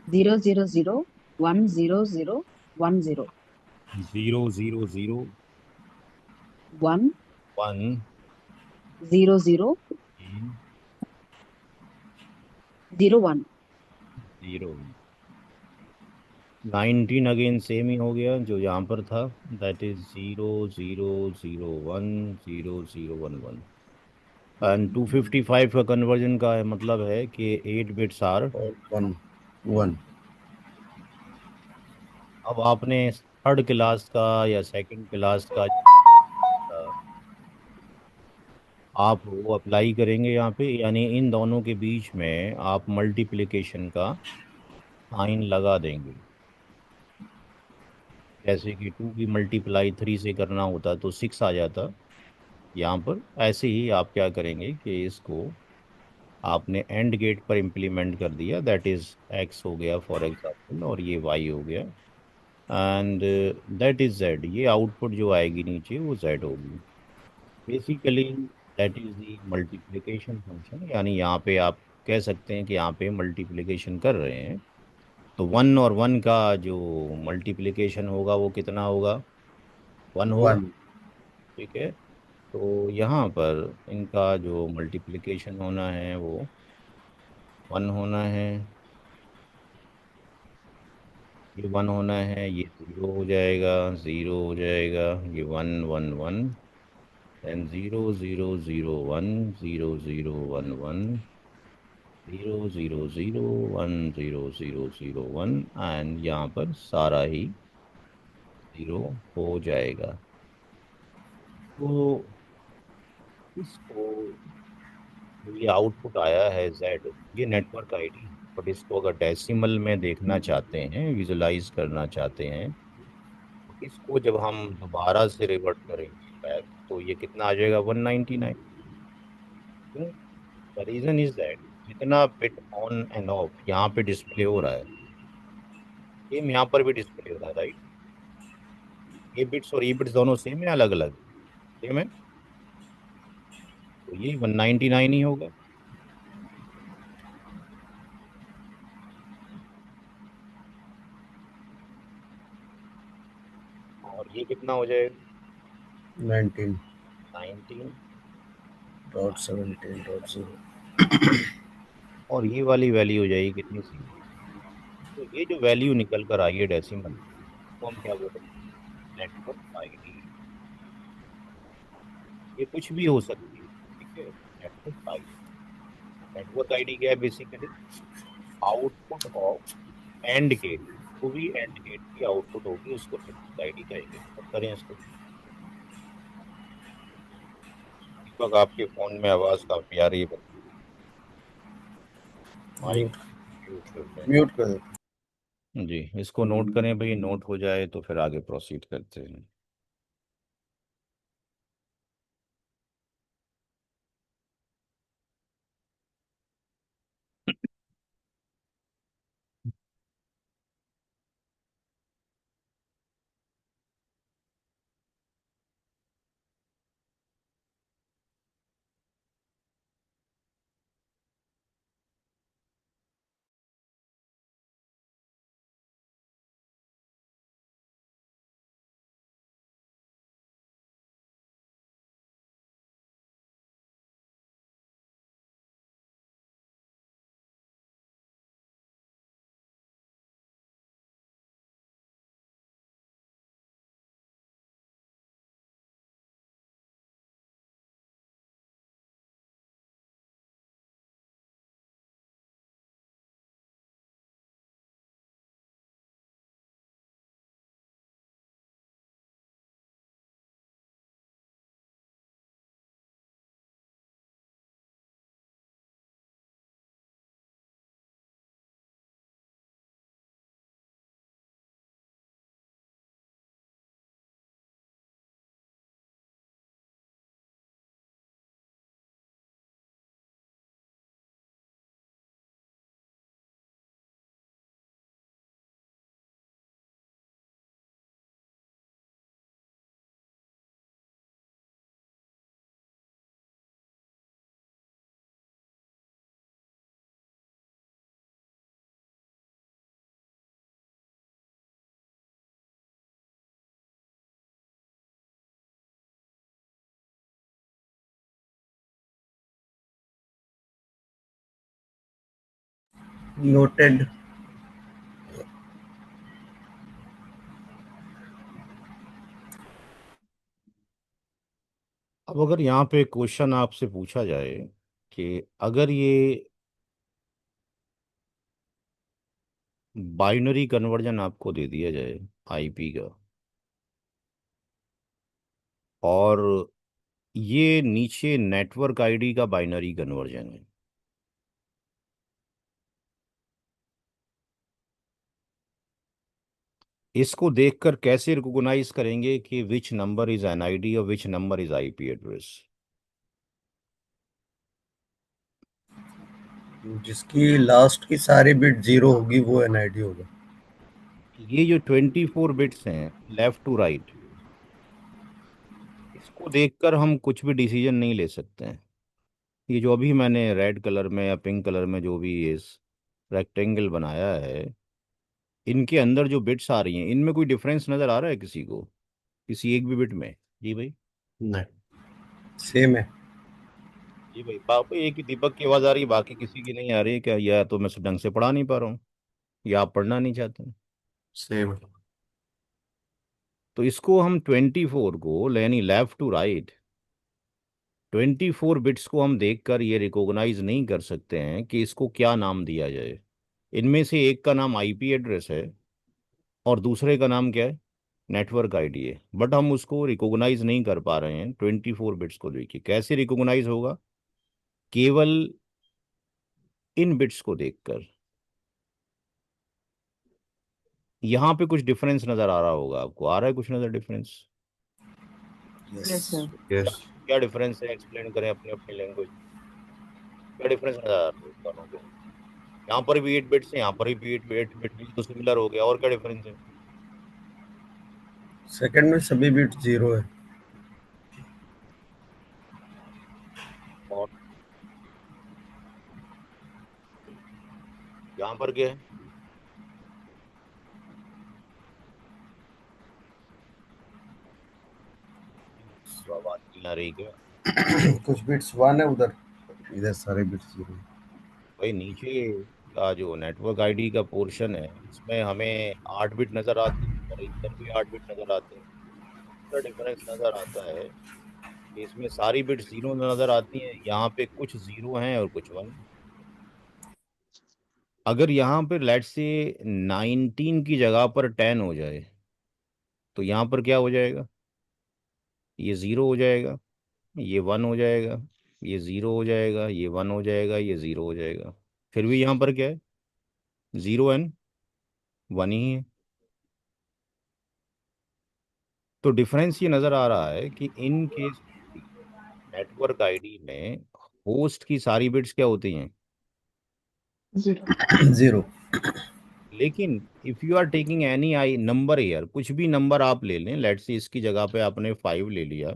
Speaker 4: 000 10010
Speaker 1: 0001
Speaker 4: 1 0001।
Speaker 1: 0 19 अगेन सेम ही हो गया जो यहाँ पर था, दैट इज 0001 0011। एंड 255 का कन्वर्जन का मतलब है कि 8 बिट्स आर।
Speaker 3: और 1
Speaker 1: अब आपने थर्ड क्लास का या सेकंड क्लास का आप वो अप्लाई करेंगे यहाँ पे, यानी इन दोनों के बीच में आप मल्टीप्लिकेशन का साइन लगा देंगे। जैसे कि 2 की मल्टीप्लाई 3 से करना होता तो 6 आ जाता यहाँ पर, ऐसे ही आप क्या करेंगे कि इसको आपने एंड गेट पर इम्प्लीमेंट कर दिया, दैट इज एक्स हो गया फॉर एग्जाम्पल और ये वाई हो गया, एंड दैट इज जेड। ये आउटपुट जो आएगी नीचे वो जेड होगी। Basically that is the multiplication function, यानी यहाँ पे आप कह सकते हैं कि यहाँ पे मल्टीप्लिकेशन कर रहे हैं तो 1 और 1 का जो मल्टीप्लिकेशन होगा वो कितना होगा, 1 होगा।
Speaker 3: 1
Speaker 1: ठीक है, तो यहाँ पर इनका जो मल्टीप्लिकेशन होना है वो 1 होना है, ये 1 होना है, ये 0 हो जाएगा, 0 हो जाएगा, ये 1 1 1, देन 0001 0011 0001 एंड यहाँ पर सारा ही 0 हो जाएगा। तो इसको जो ये आउटपुट आया है जेड, ये नेटवर्क आईडी, बट इसको अगर डेसिमल में देखना चाहते हैं, विजुलाइज करना चाहते हैं, तो इसको जब हम दोबारा से रिवर्ट करेंगे बैक तो ये कितना आ जाएगा, 199। क्यों? द रीजन इज दैट जितना बिट ऑन एंड ऑफ यहाँ पे डिस्प्ले हो रहा है, सेम यहाँ पर भी डिस्प्ले हो रहा है, राइट। ए बिट्स और ई बिट्स दोनों सेम है, अलग अलग सेम है, तो ये 199 ही होगा। और ये कितना हो जाएगा, 19।
Speaker 3: 19.17.0
Speaker 1: और ये वाली वैल्यू हो जाएगी कितनी सी, तो ये जो वैल्यू निकल कर आई है डेसिमल, तो हम क्या बोलेंगे, नेटवर्क आईडी। ये कुछ भी हो सकती है, ठीक है, नेटवर्क आईडी। नेटवर्क आईडी क्या है, basically output of and gate, जो भी एंड गेट की आउटपुट होगी उसको नेटवर्क आईडी कहेंगे। अब करें इसको। दीपक आपके फोन में आवाज काफी आ रही है, माइक
Speaker 3: म्यूट
Speaker 1: म्यूट करते हैं।
Speaker 3: म्यूट कर देते
Speaker 1: जी, इसको नोट करें भाई, नोट हो जाए तो फिर आगे प्रोसीड करते हैं।
Speaker 3: नोटेड।
Speaker 1: अब अगर यहाँ पे क्वेश्चन आपसे पूछा जाए कि अगर ये बाइनरी कन्वर्जन आपको दे दिया जाए आईपी का, और ये नीचे नेटवर्क आईडी का बाइनरी कन्वर्जन है, इसको देखकर कैसे रिकॉग्नाइज करेंगे कि विच नंबर इज एनआईडी और विच नंबर इज आईपी एड्रेस?
Speaker 3: जिसकी लास्ट की सारी बिट 0 होगी वो एनआईडी होगा।
Speaker 1: ये जो 24 बिट्स हैं लेफ्ट टू राइट, इसको देखकर हम कुछ भी डिसीजन नहीं ले सकते हैं। ये जो अभी मैंने रेड कलर में या पिंक कलर में जो भी इस रेक्टेंगल बनाया है, इनके अंदर जो बिट्स आ रही हैं, इनमें कोई डिफरेंस नज़र आ रहा है किसी को, किसी एक भी बिट में? जी भाई।
Speaker 3: नहीं, सेम है।
Speaker 1: जी भाई, पापा एक ही दीपक की आवाज़ आ रही है, बाकी किसी की नहीं आ रही है क्या? या तो मैं ढंग से पढ़ा नहीं पा रहा हूँ, या आप पढ़ना नहीं चाहते हैं?
Speaker 3: सेम है।
Speaker 1: तो इसको हम 24 को, यानी लेफ्ट टू राइट 24 बिट्स को हम देखकर ये रिकॉग्नाइज नहीं कर सकते हैं कि इसको क्या नाम दिया जाए। इनमें से एक का नाम आईपी एड्रेस है और दूसरे का नाम क्या है? नेटवर्क आईडी है, बट हम उसको रिकॉग्नाइज नहीं कर पा रहे हैं 24 बिट्स को। देखिए कैसे रिकॉग्नाइज होगा, केवल इन बिट्स को देखकर। यहाँ पे कुछ डिफरेंस नज़र आ रहा होगा आपको, आ रहा है कुछ नज़र डिफरेंस?
Speaker 3: Yes
Speaker 4: Yes, sir.
Speaker 1: क्या
Speaker 3: यस।
Speaker 1: क्या डिफरेंस है, एक्सप्लेन करें अपनी अपनी लैंग्वेज। क्या डिफरेंस नज़र आ रहा है दोनों के? यहाँ पर भी 8 बिट्स है, यहाँ पर भी 8 बिट है, तो सिमिलर हो गया। और क्या डिफरेंस है?
Speaker 3: सेकंड में सभी बिट 0 है।
Speaker 1: और यहाँ पर क्या है? आवाज नहीं आ रही क्या?
Speaker 3: कुछ बिट्स 1 है उधर, इधर सारे बिट्स 0 है।
Speaker 1: भाई नीचे का जो नेटवर्क आईडी का पोर्शन है, इसमें हमें 8 बिट नजर आते हैं और इधर भी 8 बिट नजर आते हैं। इसका डिफरेंस नजर आता है कि इसमें सारी बिट जीरो नजर आती हैं, यहाँ पे कुछ जीरो हैं और कुछ वन। अगर यहाँ पर लेट से 19 की जगह पर 10 हो जाए, तो यहाँ पर क्या हो जाएगा? ये जीरो हो जाएगा, ये वन हो जाएगा, ये जीरो हो जाएगा, ये वन हो जाएगा, ये जीरो हो जाएगा। फिर भी यहाँ पर क्या है? जीरो एंड वन ही है। तो डिफरेंस ये नज़र आ रहा है कि इन केस नेटवर्क आईडी में होस्ट की सारी बिट्स क्या होती हैं?
Speaker 4: 0.
Speaker 3: 0।
Speaker 1: लेकिन if you are taking any I number here, कुछ भी नंबर आप ले लें, लेट्स से इसकी जगह पे आपने 5 ले लिया,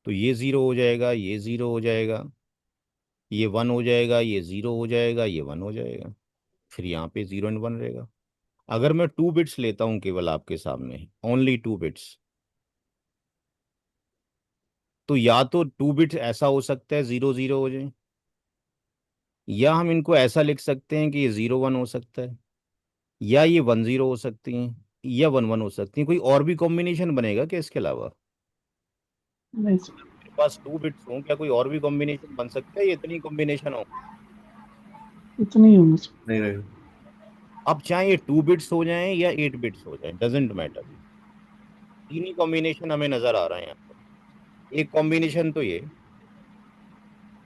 Speaker 1: तो ये ज़ीरो हो जाएगा, ये ज़ीरो हो जाएगा, ये वन हो जाएगा, ये ज़ीरो हो जाएगा, ये वन हो जाएगा। फिर यहाँ पे 0 एंड 1 रहेगा। अगर मैं 2 बिट्स लेता हूँ केवल आपके सामने, ओनली 2 बिट्स, तो या तो 2 बिट्स ऐसा हो सकता है 0 0 हो जाए, या हम इनको ऐसा लिख सकते हैं कि ये 0 1 हो सकता है, या ये 1 0 हो सकती हैं, या 1 1 हो सकती हैं। कोई और भी कॉम्बिनेशन बनेगा क्या इसके अलावा?
Speaker 4: नहीं, sir.
Speaker 1: मेरे पास 2 बिट्स हों, क्या कोई और भी कॉम्बिनेशन बन सकता है? ये इतनी कॉम्बिनेशन हो?
Speaker 4: इतना ही होगा, sir.
Speaker 3: नहीं नहीं।
Speaker 1: अब चाहे ये 2 बिट्स हो जाएं या 8 बिट्स हो जाएं, डजेंट मैटर, तीन ही कॉम्बिनेशन हमें नजर आ रहे हैं यहाँ पर। एक कॉम्बिनेशन तो ये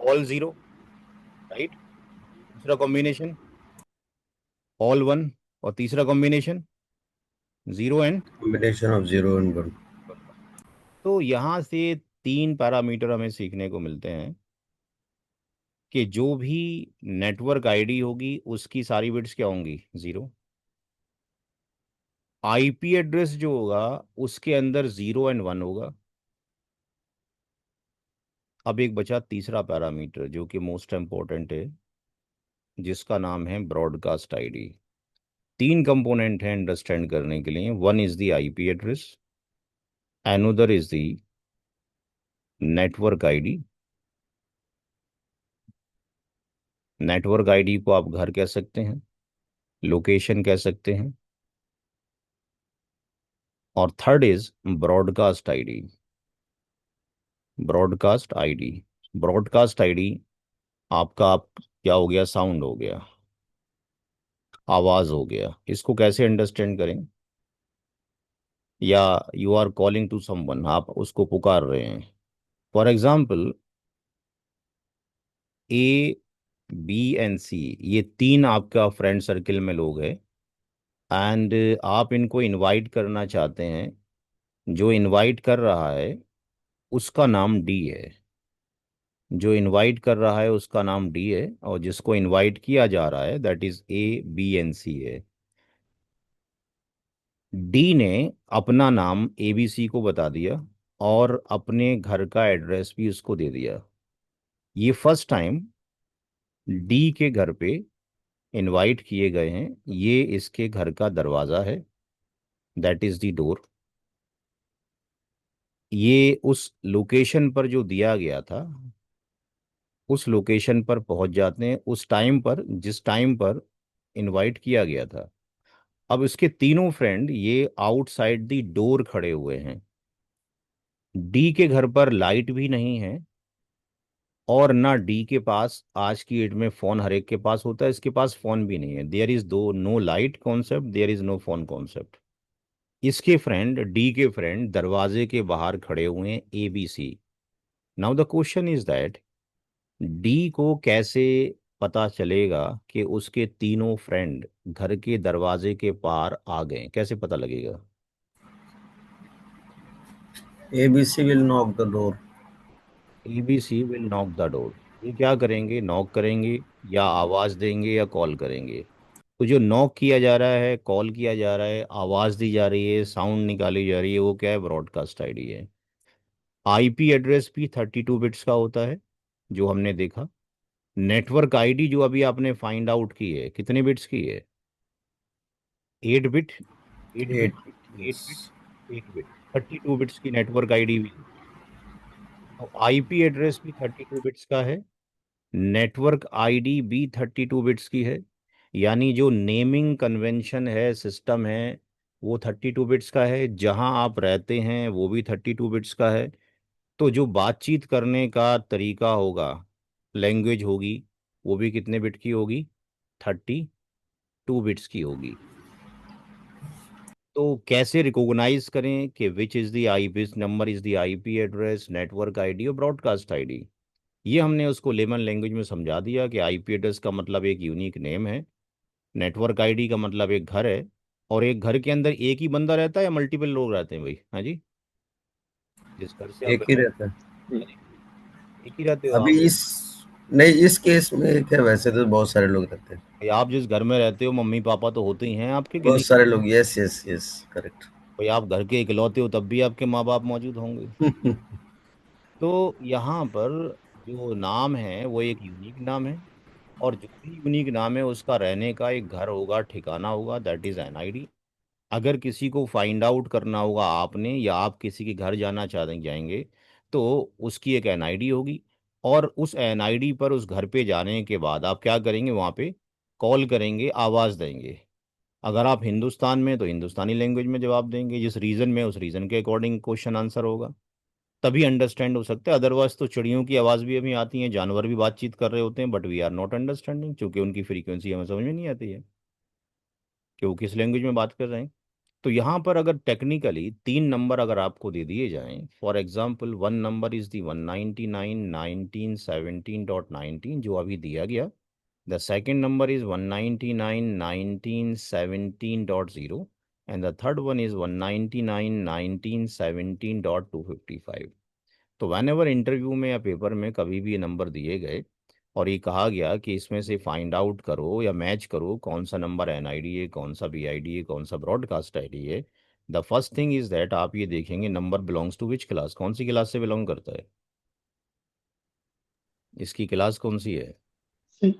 Speaker 1: ऑल जीरो, राइट? दूसरा कॉम्बिनेशन ऑल वन, और तीसरा combination zero and.
Speaker 3: Combination of 0 and 1।
Speaker 1: तो यहाँ से 3 पैरामीटर हमें सीखने को मिलते हैं कि जो भी नेटवर्क आईडी होगी उसकी सारी बिट्स क्या होंगी? जीरो। आईपी एड्रेस जो होगा उसके अंदर 0 एंड 1 होगा। अब एक बचा तीसरा पैरामीटर जो कि मोस्ट इंपॉर्टेंट है, जिसका नाम है ब्रॉडकास्ट आईडी। तीन कंपोनेंट हैं अंडरस्टैंड करने के लिए। One is the IP address, another is the network ID, network ID को आप घर कह सकते हैं, लोकेशन कह सकते हैं, और third is broadcast ID. Broadcast ID, broadcast ID आपका आप क्या हो गया, साउंड हो गया, आवाज हो गया। इसको कैसे अंडरस्टैंड करें? या you are calling to someone, आप उसको पुकार रहे हैं। For example, A, B and C, ये तीन आपका फ्रेंड सर्किल में लोग हैं, एंड आप इनको इनवाइट करना चाहते हैं। जो इनवाइट कर रहा है उसका नाम डी है, जो इनवाइट कर रहा है उसका नाम डी है, और जिसको इनवाइट किया जा रहा है that is A, B and C है। डी ने अपना नाम एबीसी को बता दिया और अपने घर का एड्रेस भी उसको दे दिया। ये फर्स्ट टाइम डी के घर पे इनवाइट किए गए हैं, ये इसके घर का दरवाज़ा है, दैट इज द डोर। ये उस लोकेशन पर जो दिया गया था, उस लोकेशन पर पहुंच जाते हैं उस टाइम पर जिस टाइम पर इनवाइट किया गया था। अब इसके तीनों फ्रेंड ये आउटसाइड द डोर खड़े हुए हैं। डी के घर पर लाइट भी नहीं है, और ना डी के पास, आज की डेट में फोन हर एक के पास होता है, इसके पास फोन भी नहीं है। देयर इज दो no light concept, there is no phone concept. इसके फ्रेंड, डी के फ्रेंड दरवाजे के बाहर खड़े हुए हैं, A B C. Now the question is that D को कैसे पता चलेगा कि उसके तीनों फ्रेंड घर के दरवाजे के पार आ गए, कैसे पता लगेगा?
Speaker 3: ABC will knock the door.
Speaker 1: ABC will knock the door. ये क्या करेंगे? नॉक करेंगे, या आवाज देंगे, या कॉल करेंगे? तो जो नॉक किया जा रहा है, कॉल किया जा रहा है, आवाज दी जा रही है, साउंड निकाली जा रही है, वो क्या है? ब्रॉडकास्ट आईडी है। आईपी एड्रेस भी 32 बिट्स का होता है, जो हमने देखा। नेटवर्क आईडी जो अभी आपने फाइंड आउट की है, कितने बिट्स की है? 8 bit, 8 bit,
Speaker 3: 8.
Speaker 1: 8 bit,
Speaker 3: Yes.
Speaker 1: 8 bit, 32 bits की नेटवर्क आईडी भी। तो आईपी एड्रेस भी 32 बिट्स का है, नेटवर्क आईडी भी 32 बिट्स की है। यानी जो नेमिंग कन्वेंशन है, सिस्टम है, वो 32 बिट्स का है। जहां आप रहते हैं वो भी 32 बिट्स का है। तो जो बातचीत करने का तरीका होगा, लैंग्वेज होगी, वो भी कितने बिट की होगी? 32 बिट्स की होगी। तो कैसे रिकॉग्नाइज करें कि which is the I, which number is the IP address, network ID और ब्रॉडकास्ट आईडी? ये हमने उसको लेमन लैंग्वेज में समझा दिया कि आईपी एड्रेस का मतलब एक यूनिक नेम है, नेटवर्क आईडी का मतलब एक घर है, और एक घर के अंदर एक ही बंदा रहता है या मल्टीपल लोग रहते हैं भाई? हाँ जी, जिस घर से आप
Speaker 3: एक ही
Speaker 1: रह,
Speaker 3: रहता है
Speaker 1: हाँ जी, एक ही रहते हो
Speaker 3: अभी
Speaker 1: आप।
Speaker 3: इस नहीं, इस केस में क्या, वैसे तो बहुत सारे लोग रहते हैं।
Speaker 1: भाई आप जिस घर में रहते हो, मम्मी पापा तो होते ही हैं आपके, कि
Speaker 3: बहुत
Speaker 1: नहीं?
Speaker 3: सारे लोग, यस यस यस, करेक्ट।
Speaker 1: भाई आप घर के इकलौते हो तब भी आपके माँ बाप मौजूद होंगे। तो यहाँ पर जो नाम है वो एक यूनिक नाम है, और जो भी यूनिक नाम है उसका रहने का एक घर होगा, ठिकाना होगा, दैट इज एन आईडी। अगर किसी को फाइंड आउट करना होगा आपने, या आप किसी के घर जाना चाहते जाएंगे, तो उसकी एक एनआईडी होगी। और उस एनआईडी पर उस घर पे जाने के बाद आप क्या करेंगे? वहाँ पे कॉल करेंगे, आवाज़ देंगे। अगर आप हिंदुस्तान में तो हिंदुस्तानी लैंग्वेज में जवाब देंगे, जिस रीजन में उस रीजन के अकॉर्डिंग क्वेश्चन आंसर होगा, तभी अंडरस्टैंड हो सकता है। अदरवाइज तो चिड़ियों की आवाज़ भी अभी आती हैं, जानवर भी बातचीत कर रहे होते हैं, but we are not understanding, क्योंकि उनकी फ्रीक्वेंसी हमें समझ में नहीं आती है कि वो किस लैंग्वेज में बात कर रहे हैं। तो यहाँ पर अगर टेक्निकली तीन नंबर अगर आपको दे दिए जाएं, for example one number is the 199.1917.19 जो अभी दिया गया। The second number is 199.1917.0, and the third one is 199.1917.255। तो वैन एवर इंटरव्यू में या पेपर में कभी भी ये नंबर दिए गए और ये कहा गया कि इसमें से फाइंड आउट करो या मैच करो कौन सा नंबर एनआईडी है, कौन सा बीआईडी है, कौन सा ब्रॉडकास्ट आईडी है, the first thing is that आप ये देखेंगे number belongs to which class, कौन सी क्लास से बिलोंग करता है, इसकी क्लास कौन सी है?
Speaker 4: सी।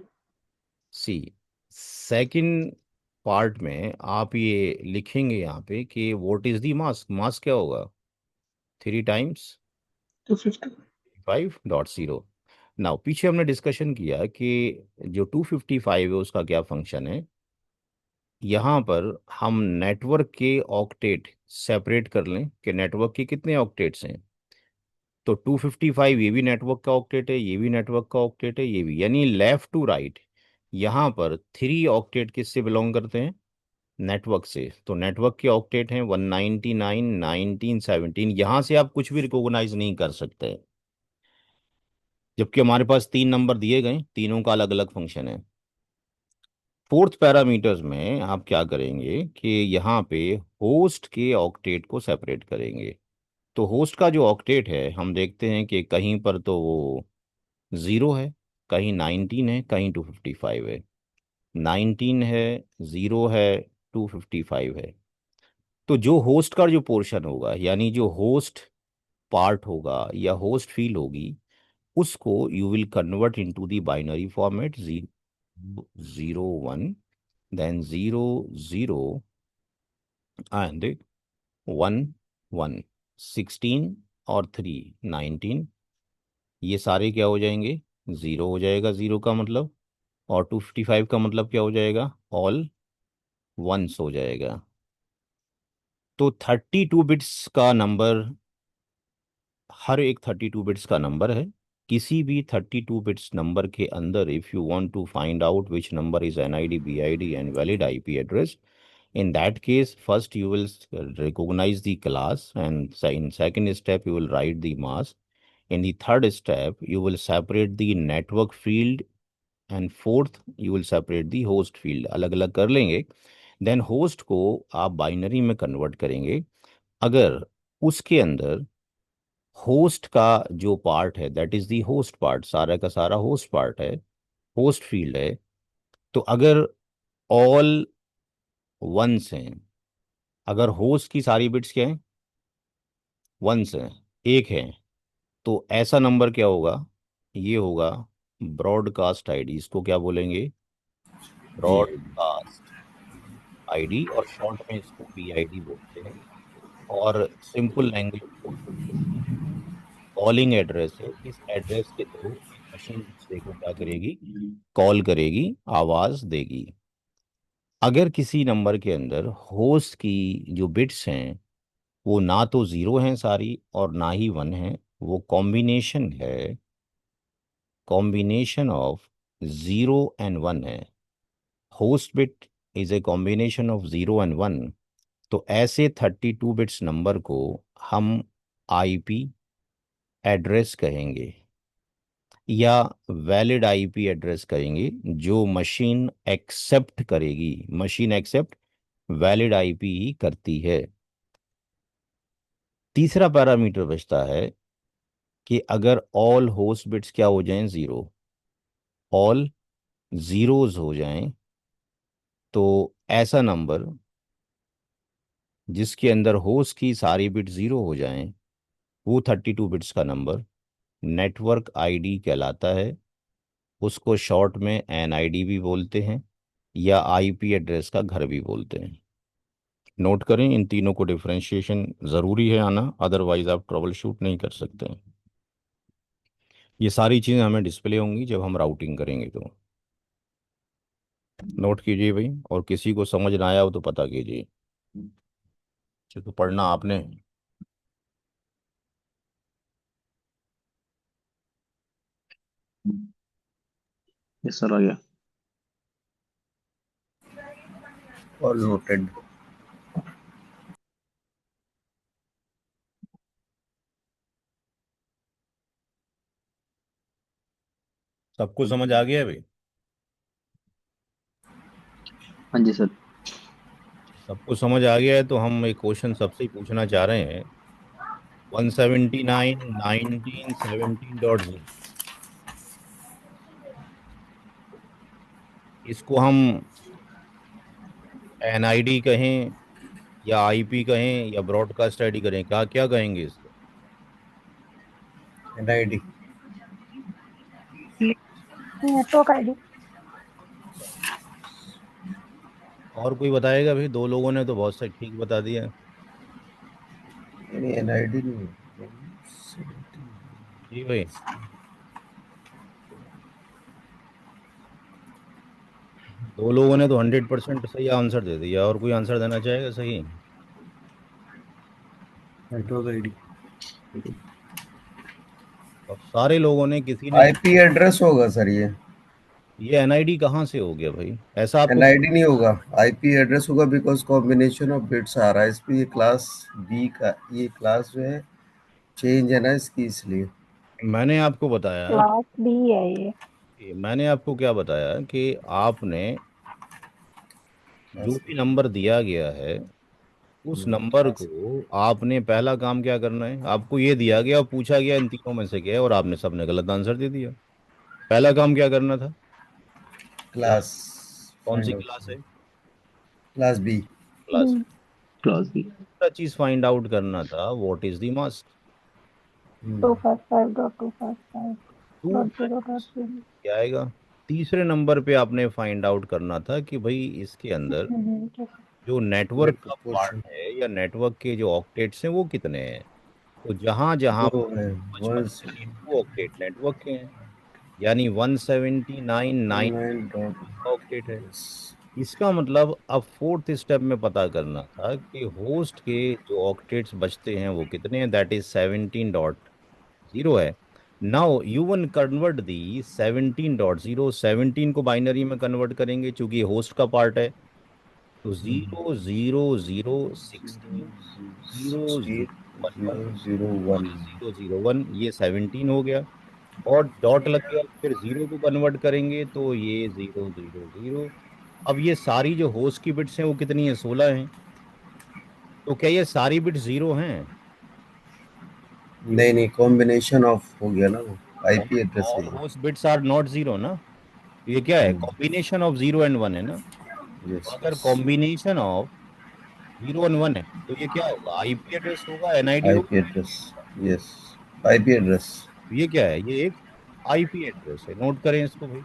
Speaker 1: सी। सेकंड पार्ट में आप ये लिखेंगे यहाँ पे कि व्हाट इज दी मास, मास क्या होगा? 3 टाइम्स
Speaker 4: 250।
Speaker 1: 5.0। नाउ पीछे हमने डिस्कशन किया कि जो 255 है उसका क्या फंक्शन है। यहाँ पर हम नेटवर्क के ऑक्टेट सेपरेट कर लें कि नेटवर्क के कितने ऑक्टेट्स हैं। तो 255 ये भी नेटवर्क का ऑक्टेट है, ये भी नेटवर्क का ऑक्टेट है, ये भी, यानी लेफ्ट टू राइट यहाँ पर 3 ऑक्टेट किससे बिलोंग करते हैं, नेटवर्क से। तो नेटवर्क के ऑक्टेट हैं 199, 19, 17। यहाँ से आप कुछ भी रिकॉग्नाइज नहीं कर सकते, जबकि हमारे पास 3 नंबर दिए गए, तीनों का अलग अलग फंक्शन है। फोर्थ पैरामीटर्स में आप क्या करेंगे कि यहाँ पे होस्ट के ऑक्टेट को सेपरेट करेंगे। तो होस्ट का जो ऑक्टेट है हम देखते हैं कि कहीं पर तो वो 0 है, कहीं 19 है, कहीं 255 है। 19 है, 0 है, 255 है। तो जो होस्ट का जो पोर्शन होगा, यानी जो होस्ट पार्ट होगा या होस्ट फील्ड होगी, उसको you will convert into the binary format 0 0 1, then 0 0 and 1 1। 16 और 3 19, ये सारे क्या हो जाएंगे, 0 हो जाएगा, 0 का मतलब। और 255 का मतलब क्या हो जाएगा, ऑल वंस हो जाएगा। तो 32 बिट्स का नंबर, हर एक 32 बिट्स का नंबर है। किसी भी 32 बिट्स नंबर के अंदर if you want to find out which number is NID, BID and valid IP address, in that case first you will recognize the class, and in second step you will write the mask. In the third step you will separate the network field, and fourth you will separate the host field। अलग अलग कर लेंगे। Then host को आप binary में convert करेंगे। अगर उसके अंदर होस्ट का जो पार्ट है, that is the host part, सारा का सारा होस्ट पार्ट है, होस्ट फील्ड है। तो अगर ऑल वंस हैं, अगर होस्ट की सारी बिट्स क्या हैं, वंस हैं, एक है, तो ऐसा नंबर क्या होगा, ये होगा ब्रॉडकास्ट आईडी। इसको क्या बोलेंगे, ब्रॉडकास्ट आईडी, और शॉर्ट में इसको बीआईडी बोलते हैं। और सिंपल लैंग्वेज कॉलिंग एड्रेस है। इस एड्रेस के थ्रू मशीन दूसरे को क्या करेगी, कॉल करेगी, आवाज देगी। अगर किसी नंबर के अंदर होस्ट की जो बिट्स हैं वो ना तो 0 हैं सारी और ना ही 1 है, वो कॉम्बिनेशन है, कॉम्बिनेशन ऑफ 0 and 1 है। Host bit is a combination of 0 and 1। तो ऐसे 32 बिट्स नंबर को हम आईपी एड्रेस कहेंगे, या वैलिड आईपी एड्रेस कहेंगे, जो मशीन एक्सेप्ट करेगी। मशीन एक्सेप्ट वैलिड आईपी ही करती है। तीसरा पैरामीटर बचता है कि अगर ऑल होस्ट बिट्स क्या हो जाएं, 0, ऑल जीरोज हो जाएं, तो ऐसा नंबर जिसके अंदर होस्ट की सारी बिट 0 हो जाएं, वो 32 बिट्स का नंबर नेटवर्क आईडी कहलाता है। उसको शॉर्ट में एनआईडी भी बोलते हैं, या आईपी एड्रेस का घर भी बोलते हैं। नोट करें, इन तीनों को डिफरेंशिएशन ज़रूरी है आना, अदरवाइज आप ट्रबल शूट नहीं कर सकते हैं। ये सारी चीज़ें हमें डिस्प्ले होंगी जब हम राउटिंग करेंगे। तो नोट कीजिए भाई, और किसी को समझ ना आया हो तो पता कीजिए। तो पढ़ना आपने।
Speaker 2: यस सर, आ गया।
Speaker 3: और नोटेड।
Speaker 1: सबको समझ आ गया है भाई?
Speaker 2: हाँ जी सर।
Speaker 1: सबको समझ आ गया है तो हम एक क्वेश्चन सबसे ही पूछना चाह रहे हैं। 179.19.17.0, इसको हम एनआईडी कहें, या आईपी कहें, या ब्रॉडकास्ट आईडी करें, क्या क्या कहेंगे इसको?
Speaker 3: एनआईडी।
Speaker 5: Network ID.
Speaker 1: और कोई बताएगा भाई? दो लोगों ने तो बहुत सही ठीक बता दिया।
Speaker 3: नहीं, एनआईडी नहीं।
Speaker 1: जी भाई, दो लोगों ने तो 100% सही आंसर दे दिया, और कोई आंसर देना चाहेगा सही?
Speaker 3: Network ID.
Speaker 1: अब सारे लोगों ने, किसी ने
Speaker 3: आईपी एड्रेस होगा सर
Speaker 1: ये एनआईडी कहाँ से हो गया भाई? ऐसा आपको
Speaker 3: एनआईडी नहीं होगा, आईपी एड्रेस होगा, बिकॉज कॉम्बिनेशन ऑफ बिट्स आ रहा है इसमें। ये क्लास बी का, ये क्लास जो है चेंज है ना इसकी, इसलिए।
Speaker 1: मैंने आपको बताया
Speaker 5: क्लास बी है ये।
Speaker 1: मैंने आपको क्या बताया कि आपने जो भी नंबर दिया गया है, उस नंबर को आपने पहला काम क्या करना है? आपको ये दिया गया और पूछा गया इन तीनों में से क्या है, और आपने सबने गलत आंसर दे दिया। पहला काम क्या करना था?
Speaker 3: क्लास
Speaker 1: कौन सी
Speaker 3: फाइंड आउट
Speaker 1: क्लास है?
Speaker 3: करना, class B.
Speaker 5: B.
Speaker 1: Class.
Speaker 2: Class B.
Speaker 1: दूसरा चीज फाइंड आउट करना था, what is the mask.
Speaker 5: 255.255
Speaker 1: two
Speaker 5: dot zero dot zero.
Speaker 1: क्या आएगा? तीसरे नंबर पे आपने फाइंड आउट करना था कि भाई इसके अंदर
Speaker 5: ठीक है।
Speaker 1: जो नेटवर्क का पार्ट है या नेटवर्क के जो ऑक्टेट्स हैं वो कितने हैं। तो जहां जहां
Speaker 3: दो है,
Speaker 1: 55 के लिए 2 ऑक्टेट नेटवर्क के हैं, यानी 179,990
Speaker 3: 19 डॉट।
Speaker 1: ऑक्टेट है। इसका मतलब अब फोर्थ स्टेप में पता करना था कि होस्ट के जो ऑक्टेट्स बचते हैं वो कितने हैं, दैट इज 17.0 है। नाउ यू वन कन्वर्ट दी 17.0, 17 को बाइनरी में कन्वर्ट करेंगे चूंकि होस्ट का पार्ट है। तो 0 0 0 16 जीरो जीरो वन वन
Speaker 3: 001।
Speaker 1: 0 0 1, ये 17 हो गया। और डॉट लग गया, फिर जीरो को कन्वर्ट करेंगे तो ये 0 0 0। अब ये सारी जो होस्ट की बिट्स हैं वो कितनी है? 16 हैं। तो क्या ये सारी बिट्स जीरो हैं?
Speaker 3: नहीं नहीं, कॉम्बिनेशन ऑफ हो गया ना, वो आईपी एड्रेस है
Speaker 1: ऑल
Speaker 3: ये।
Speaker 1: Host bits are not zero ना। ये क्या है? कॉम्बिनेशन ऑफ 0 एंड 1 है ना। तो
Speaker 3: यस
Speaker 1: अगर
Speaker 3: यस।
Speaker 1: कॉम्बिनेशन ऑफ 0 और 1 है तो ये क्या होगा? आईपी एड्रेस होगा, एनआईडी
Speaker 3: आईपी
Speaker 1: होगा।
Speaker 3: एड्रेस। Yes, IP address.
Speaker 1: तो ये क्या है? ये एक आईपी एड्रेस है। नोट करें इसको भाई,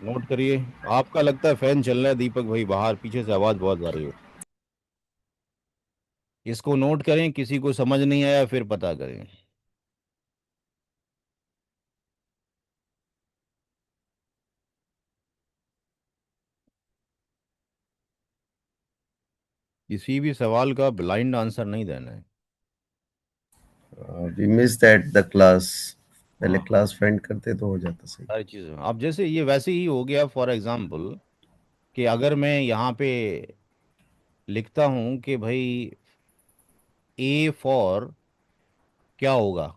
Speaker 1: नोट करिए। आपका लगता है फैन चल रहा है दीपक भाई, बाहर पीछे से आवाज बहुत आ रही है। इसको नोट करें, किसी को समझ नहीं आया फिर पता करें। किसी भी सवाल का ब्लाइंड आंसर नहीं देना है।
Speaker 3: We miss that the class, पहले
Speaker 1: हाँ,
Speaker 3: क्लास फाइंड करते तो हो जाता सही।
Speaker 1: सारी चीजें अब जैसे ये वैसे ही हो गया। फॉर एग्जाम्पल कि अगर मैं यहाँ पे लिखता हूँ कि भाई ए फॉर क्या होगा,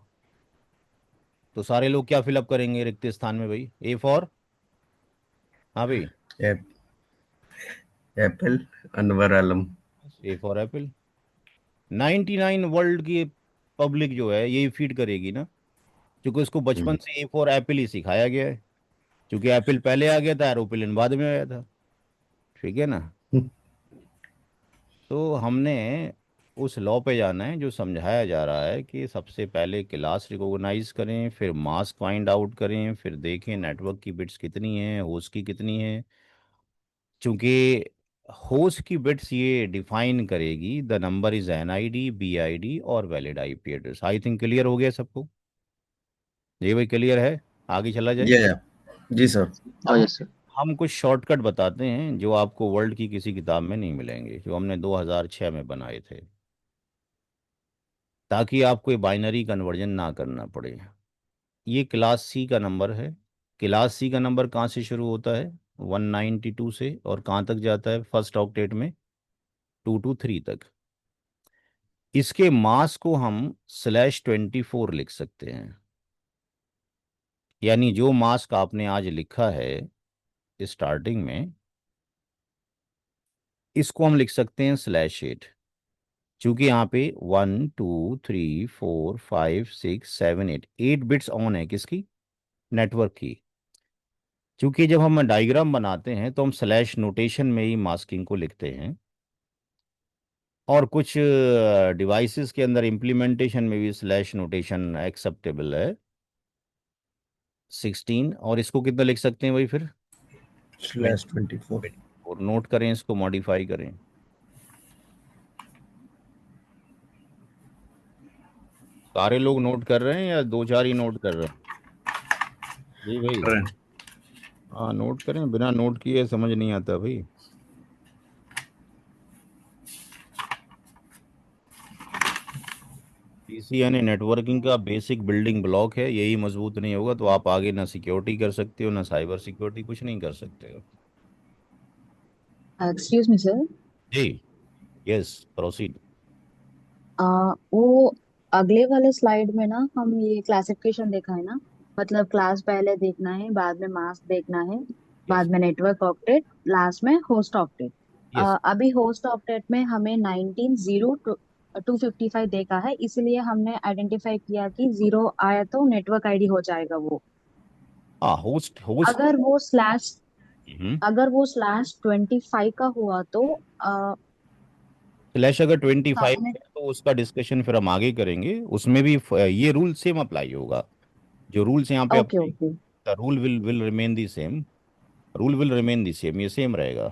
Speaker 1: तो सारे लोग क्या फिलअप करेंगे रिक्त स्थान में? भाई ए फॉर, हाँ भाई,
Speaker 3: app, Apple, Anwar Alam.
Speaker 1: A for Apple. 99 world की पब्लिक जो है यही फीड करेगी ना, क्योंकि उसको बचपन से ए फॉर एप्पल ही सिखाया गया है। क्योंकि एप्पल पहले आ गया था, एरोप्लेन बाद में आया था। ठीक है ना। तो हमने उस लॉ पे जाना है जो समझाया जा रहा है कि सबसे पहले क्लास रिकॉग्नाइज करें, फिर मास्क फाइंड आउट करें, फिर देखें नेटवर्क की बिट्स कितनी हैं, होस्ट की कितनी है। चूंकि होस्ट की बिट्स ये डिफाइन करेगी the number is NID, BID और valid IP address. I think clear हो गया सबको? ये भाई क्लियर है? आगे चला जाए।
Speaker 3: या जी सर।
Speaker 2: हाँ,
Speaker 1: अब
Speaker 2: यस सर।
Speaker 1: हम कुछ शॉर्टकट बताते हैं जो आपको वर्ल्ड की किसी किताब में नहीं मिलेंगे, जो हमने 2006 में बनाए थे, ताकि आपको ये बाइनरी कन्वर्जन ना करना पड़े। ये क्लास सी का नंबर है। क्लास सी का नंबर कहाँ से शुरू होता है? 192 से, और कहाँ तक जाता है फर्स्ट ऑक्टेट में? 223 तक। इसके मास को हम /24 लिख सकते हैं। यानी जो मास्क आपने आज लिखा है स्टार्टिंग में, इसको हम लिख सकते हैं /8। चूंकि यहाँ पे 1 2 3 4 5 6 7 8 8 बिट्स ऑन है किसकी? नेटवर्क की। क्योंकि जब हम डायग्राम बनाते हैं तो हम स्लैश नोटेशन में ही मास्किंग को लिखते हैं, और कुछ डिवाइसेस के अंदर इम्प्लीमेंटेशन में भी स्लैश नोटेशन एक्सेप्टेबल है। 16, और इसको कितना लिख सकते हैं भाई फिर?
Speaker 3: /24।
Speaker 1: और नोट करें, इसको मॉडिफाई करें। सारे लोग नोट कर रहे हैं या दो चार ही नोट कर रहे हैं? जी भाई।
Speaker 3: कर रहे हैं।
Speaker 1: हाँ, नोट करें, बिना नोट किए समझ नहीं आता भाई। पीसी यानी नेटवर्किंग का बेसिक बिल्डिंग ब्लॉक है, यही मजबूत नहीं होगा तो आप आगे ना सिक्योरिटी कर सकते हो, ना साइबर सिक्योरिटी, कुछ नहीं कर सकते हो।
Speaker 6: Excuse me sir.
Speaker 1: जी। Yes, proceed.
Speaker 6: वो अगले वाले स्लाइड में ना हम ये क्लासिफिकेशन देखा है ना, मतलब क्लास पहले देखना है, बाद में मास्क देखना है,
Speaker 1: यस।
Speaker 6: बाद में नेटवर्क ऑक्टेट, लास्ट में होस्ट ऑक्टेट।
Speaker 1: यस।
Speaker 6: अभी होस्ट ऑक्टेट में हमें 19 0 2 255 देखा है, इसलिए हमने आइडेंटिफाई किया कि जीरो आया तो नेटवर्क आईडी हो जाएगा वो।
Speaker 1: हाँ, होस्ट होस्ट।
Speaker 6: अगर वो स्लैश
Speaker 1: हम्म।
Speaker 6: अगर वो /25 का हुआ तो
Speaker 1: स्लैश अगर 25
Speaker 6: सामने।
Speaker 1: है तो उसका डिस्कशन फिर हम आगे करेंगे, उसमें भी ये रूल सेम अप्लाई होगा। जो रूल्स यहाँ पे
Speaker 6: okay
Speaker 1: apply,
Speaker 6: okay
Speaker 1: the rule will remain the same. Rule will remain the same, ये सेम रहेगा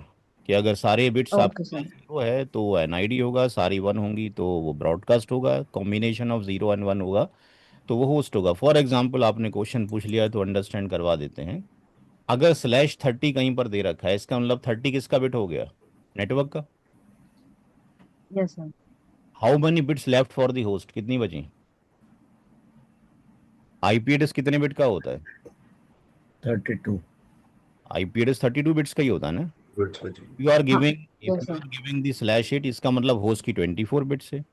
Speaker 1: कि अगर सारे बिट्स
Speaker 6: ओके
Speaker 1: आपके पास
Speaker 6: सर।
Speaker 1: जीरो है तो वो एनआईडी होगा, सारी वन होंगी तो वो ब्रॉडकास्ट होगा, combination of zero and one होगा तो वो होस्ट होगा। फॉर एग्जाम्पल आपने क्वेश्चन पूछ लिया है तो अंडरस्टैंड करवा देते हैं। अगर /30 कहीं पर दे रखा है, इसका मतलब 30 किसका बिट हो गया? नेटवर्क का।
Speaker 6: Yes sir.
Speaker 1: How many bits left for the host, कितनी बची? आईपी एड्रेस कितने बिट का होता है?
Speaker 3: 32
Speaker 1: आईपी एड्रेस 32 बिट्स का ही होता है ना।
Speaker 3: बिट्स बचे।
Speaker 1: यू आर
Speaker 6: हाँ।
Speaker 1: Giving, if
Speaker 6: yes
Speaker 1: you
Speaker 6: sir.
Speaker 1: Are giving the /8, इसका मतलब होस्ट की 24 बिट्स है।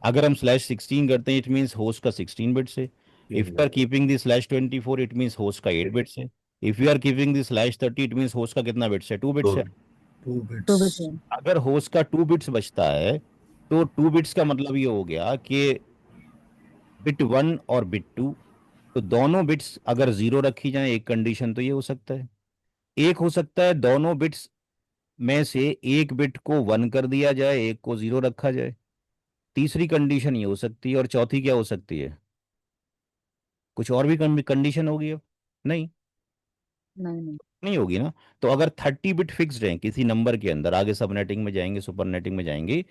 Speaker 1: अगर हम /16 करते हैं, इट मीन्स होस्ट का 16 बिट्स है। If you are keeping the /24, it means host का 8 बिट्स है। If you are keeping the /30, it means host का कितना बिट्स है? 2 बिट्स है।
Speaker 3: 2
Speaker 6: टू
Speaker 3: बिट्स।
Speaker 6: B sir.
Speaker 1: अगर होस्ट का 2 बिट्स बचता है तो 2 बिट्स का मतलब ये हो गया कि बिट 1 और बिट 2, तो दोनों बिट्स अगर जीरो रखी जाए, एक कंडीशन तो ये हो सकता है। एक हो सकता है दोनों बिट्स में से एक बिट को वन कर दिया जाए, एक को जीरो रखा जाए। तीसरी कंडीशन ये हो सकती है, और चौथी क्या हो सकती है? कुछ और भी कंडीशन होगी अब? नहीं,
Speaker 6: नहीं नहीं।
Speaker 1: नहीं होगी ना। तो अगर 30 बिट फिक्स्ड है किसी नंबर के अंदर, आगे सबनेटिंग में जाएंगे, सुपर नेटिंग में जाएंगे,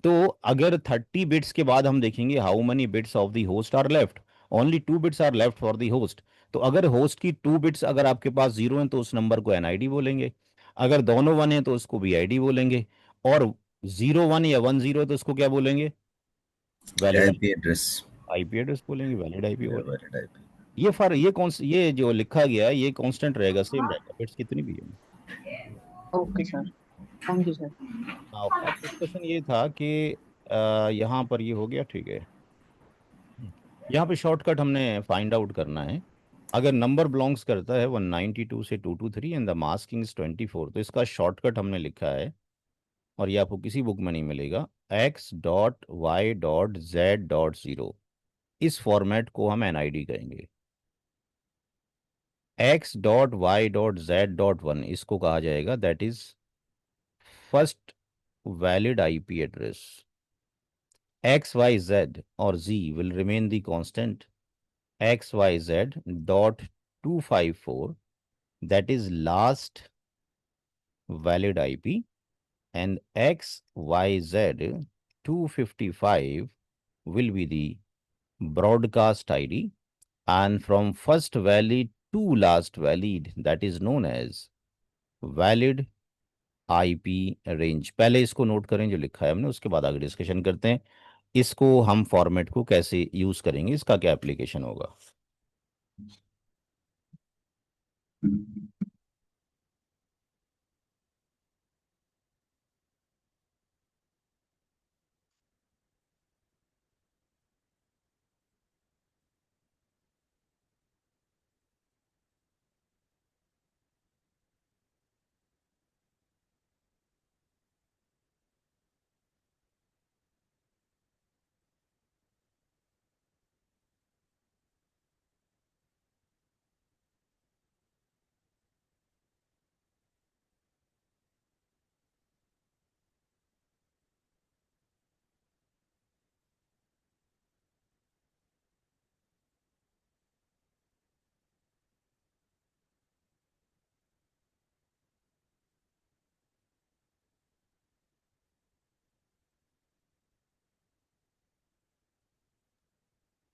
Speaker 1: तो अगर 30 बिट्स के बाद हम देखेंगे how many bits of the host are left, only 2 bits are left for the host. तो अगर होस्ट की 2 बिट्स अगर आपके पास जीरो हैं तो उस नंबर को एनआईडी बोलेंगे। अगर दोनों वन है तो उसको बीआईडी बोलेंगे। और 0 1 या 1 0 तो उसको क्या बोलेंगे? Valid
Speaker 3: IP address.
Speaker 1: IP address बोलेंगे, वैलिड आईपी बोलेंगे।
Speaker 3: Valid IP.
Speaker 1: ये जो लिखा गया है ये कांस्टेंट रहेगा, सेम रहेगा, बिट्स कितनी भी है।
Speaker 6: Okay sir. Thank you sir.
Speaker 1: हाँ, अब डिस्कशन ये था कि यहाँ पर ये हो गया, ठीक है। यहाँ पे शॉर्टकट हमने फाइंड आउट करना है। अगर नंबर बिलोंग्स करता है 192 से 223 एंड द मास्किंग इज 24, तो इसका शॉर्टकट हमने लिखा है, और ये आपको किसी बुक में नहीं मिलेगा। x.y.z.0, इस फॉर्मेट को हम एनआईडी कहेंगे। x.y.z.1 इसको कहा जाएगा, that is first valid IP address. X Y Z और z will remain the constant, xyz.254, that is last valid IP, and xyz 255 will be the broadcast ID, and from first valid to last valid, that is known as valid IP range. पहले इसको note करें जो लिखा है हमने, उसके बाद आगे डिस्कशन करते हैं इसको हम फॉर्मेट को कैसे यूज करेंगे, इसका क्या एप्लीकेशन होगा।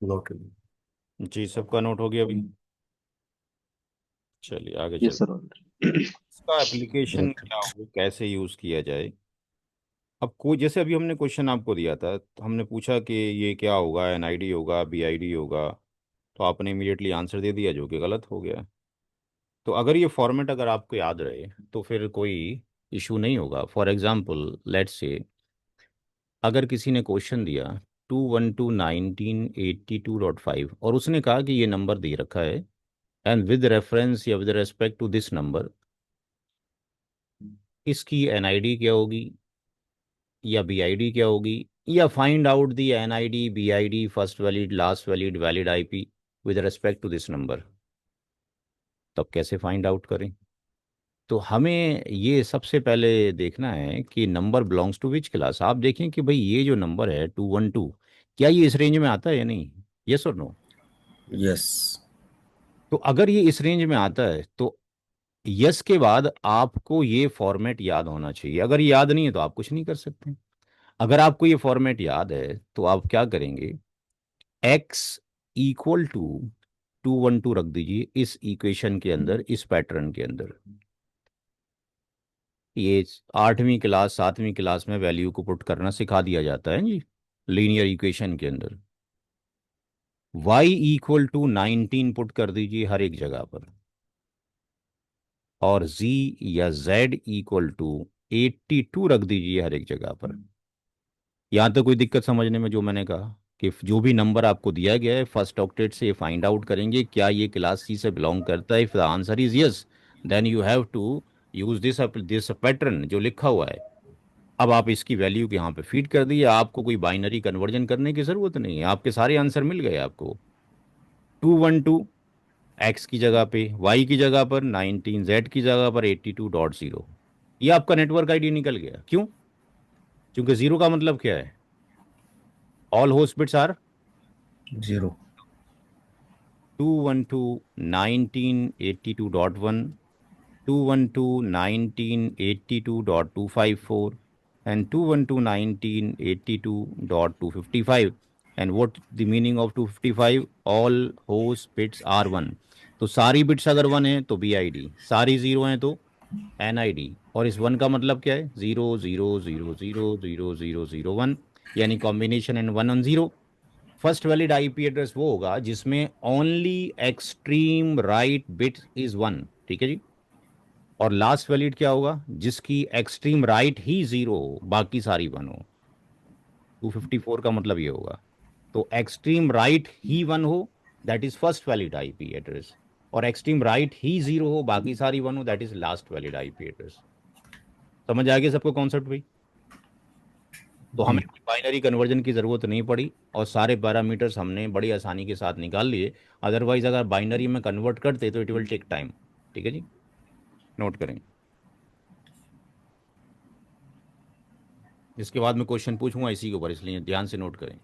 Speaker 3: नोट।
Speaker 1: जी, सबका नोट हो गया अभी? चलिए आगे
Speaker 2: यस
Speaker 1: चल।
Speaker 2: Sir, already.
Speaker 1: इसका एप्लीकेशन क्या हो, कैसे यूज किया जाए। अब कोई जैसे अभी हमने क्वेश्चन आपको दिया था, तो हमने पूछा कि ये क्या होगा, एनआईडी होगा, बीआईडी होगा, तो आपने इमीडिएटली आंसर दे दिया जो कि गलत हो गया। तो अगर ये फॉर्मेट अगर आपको याद रहे तो फिर कोई इशू नहीं होगा। फॉर एग्जाम्पल लेट्स से अगर किसी ने क्वेश्चन दिया 212.1982.5 और उसने कहा कि ये नंबर दे रखा है एंड विद रेफरेंस या with respect to this number इसकी एनआईडी क्या होगी या बीआईडी क्या होगी, या find out the NID BID first valid last valid valid IP with respect to this number, तब कैसे फाइंड आउट करें। तो हमें ये सबसे पहले देखना है कि number belongs to which class. आप देखें कि भाई ये जो नंबर है 212 क्या ये इस रेंज में आता है या नहीं, यस और नो।
Speaker 3: यस।
Speaker 1: तो अगर ये इस रेंज में आता है तो यस के बाद आपको ये फॉर्मेट याद होना चाहिए। अगर ये याद नहीं है तो आप कुछ नहीं कर सकते। अगर आपको ये फॉर्मेट याद है तो आप क्या करेंगे, x इक्वल टू 212 रख दीजिए इस इक्वेशन के अंदर, इस पैटर्न के अंदर। ये 8वीं क्लास 7वीं क्लास में वैल्यू को पुट करना सिखा दिया जाता है जी, लीनियर इक्वेशन के अंदर। y इक्वल टू 19 पुट कर दीजिए हर एक जगह पर, और z या z इक्वल टू 82 रख दीजिए हर एक जगह पर। यहाँ तो कोई दिक्कत समझने में, जो मैंने कहा कि जो भी नंबर आपको दिया गया है फर्स्ट ऑक्टेट से फाइंड आउट करेंगे क्या ये क्लास सी से बिलोंग करता है। If the answer is yes then you have to use this this pattern जो लिखा हुआ है। अब आप इसकी वैल्यू के यहाँ पे फीड कर दिए, आपको कोई बाइनरी कन्वर्जन करने की ज़रूरत नहीं है, आपके सारे आंसर मिल गए आपको। 212 एक्स की जगह पे, वाई की जगह पर 19, जेड की जगह पर 82.0। ये आपका नेटवर्क आईडी निकल गया। क्यों? क्योंकि जीरो का मतलब क्या है, all host bits are
Speaker 3: 0।
Speaker 1: 212.1982.1, 212.1982.254 and 212.1982.255. And what the meaning of 255? All host bits are 1। तो सारी बिट्स अगर 1 है तो BID, सारी 0 है तो NID, और इस 1 का मतलब क्या है, 0 0 0 0 0 0 0 0 1, यानी combination and 1 on 0। First valid IP address वो होगा जिसमें only extreme right bit is 1, ठीक है जी। और लास्ट वैलिड क्या होगा, जिसकी एक्सट्रीम राइट ही 0 हो बाकी सारी 1 हो। 254 का मतलब ये होगा। तो एक्सट्रीम राइट ही 1 हो that is first valid IP address, और एक्सट्रीम राइट ही 0 हो बाकी सारी 1 हो that is last valid IP address. समझ आ गया सबको कॉन्सेप्ट भाई। तो हमें कोई बाइनरी कन्वर्जन की ज़रूरत नहीं पड़ी और सारे पैरामीटर्स हमने बड़ी आसानी के साथ निकाल लिए। अदरवाइज अगर बाइनरी में कन्वर्ट करते तो इट विल टेक टाइम। ठीक है जी, नोट करें। इसके बाद मैं क्वेश्चन पूछूंगा इसी के ऊपर, इसलिए ध्यान से नोट करें।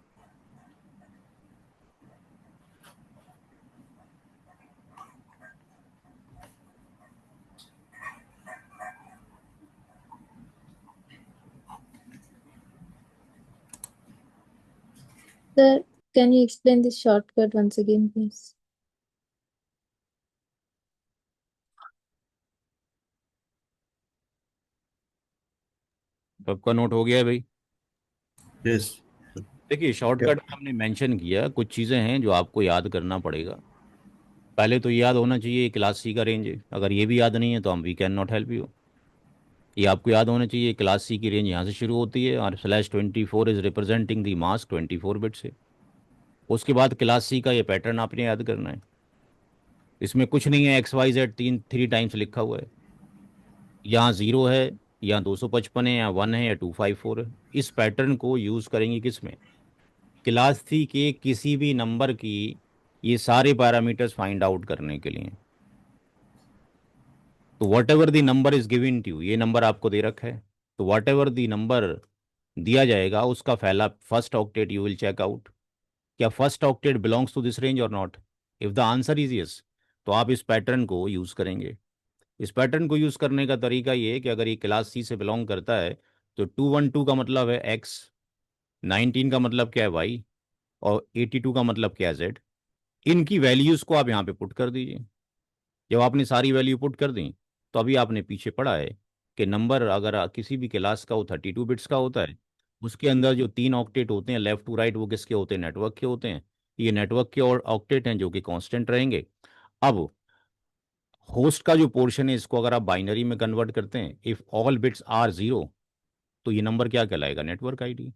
Speaker 7: Sir, can you explain this shortcut once again, please?
Speaker 1: सबका नोट हो गया है भाई।
Speaker 3: यस।
Speaker 1: देखिए शॉर्टकट में हमने मेंशन किया कुछ चीज़ें हैं जो आपको याद करना पड़ेगा। पहले तो याद होना चाहिए क्लास सी का रेंज है। अगर ये भी याद नहीं है तो हम we can not help you. ये आपको याद होना चाहिए क्लास सी की रेंज यहाँ से शुरू होती है और /24 is representing the mask 24 bit से। उसके बाद क्लास सी का ये पैटर्न आपने याद करना है। इसमें कुछ नहीं है, XYZ 3 टाइम्स लिखा हुआ है। यहाँ 0 है, यहाँ 255 है, यहाँ 1 है या 254 है। इस पैटर्न को यूज़ करेंगे किस में, क्लास सी के किसी भी नंबर की ये सारे पैरामीटर्स फाइंड आउट करने के लिए। तो whatever the number is given to, ये नंबर आपको दे रखा है, तो वट एवर द नंबर दिया जाएगा उसका पहला first octet you will check out, क्या first octet belongs to this range और not. If the answer is yes तो आप इस पैटर्न को यूज़ करेंगे। इस पैटर्न को यूज़ करने का तरीका ये है कि अगर ये क्लास सी से बिलोंग करता है तो 212 का मतलब है एक्स, 19 का मतलब क्या है वाई, और 82 का मतलब क्या है जेड। इनकी वैल्यूज़ को आप यहाँ पे पुट कर दीजिए। जब आपने सारी वैल्यू पुट कर दी तो अभी आपने पीछे पढ़ा है कि नंबर अगर किसी भी क्लास का वो 32 बिट्स का होता है, उसके अंदर जो 3 ऑक्टेट होते हैं लेफ्ट टू राइट, वो किसके होते हैं? नेटवर्क के होते हैं। ये नेटवर्क के और ऑक्टेट हैं जो कि कांस्टेंट रहेंगे। अब होस्ट का जो पोर्शन है इसको अगर आप बाइनरी में कन्वर्ट करते हैं, if all bits are zero, तो ये नंबर क्या कहलाएगा? Network ID.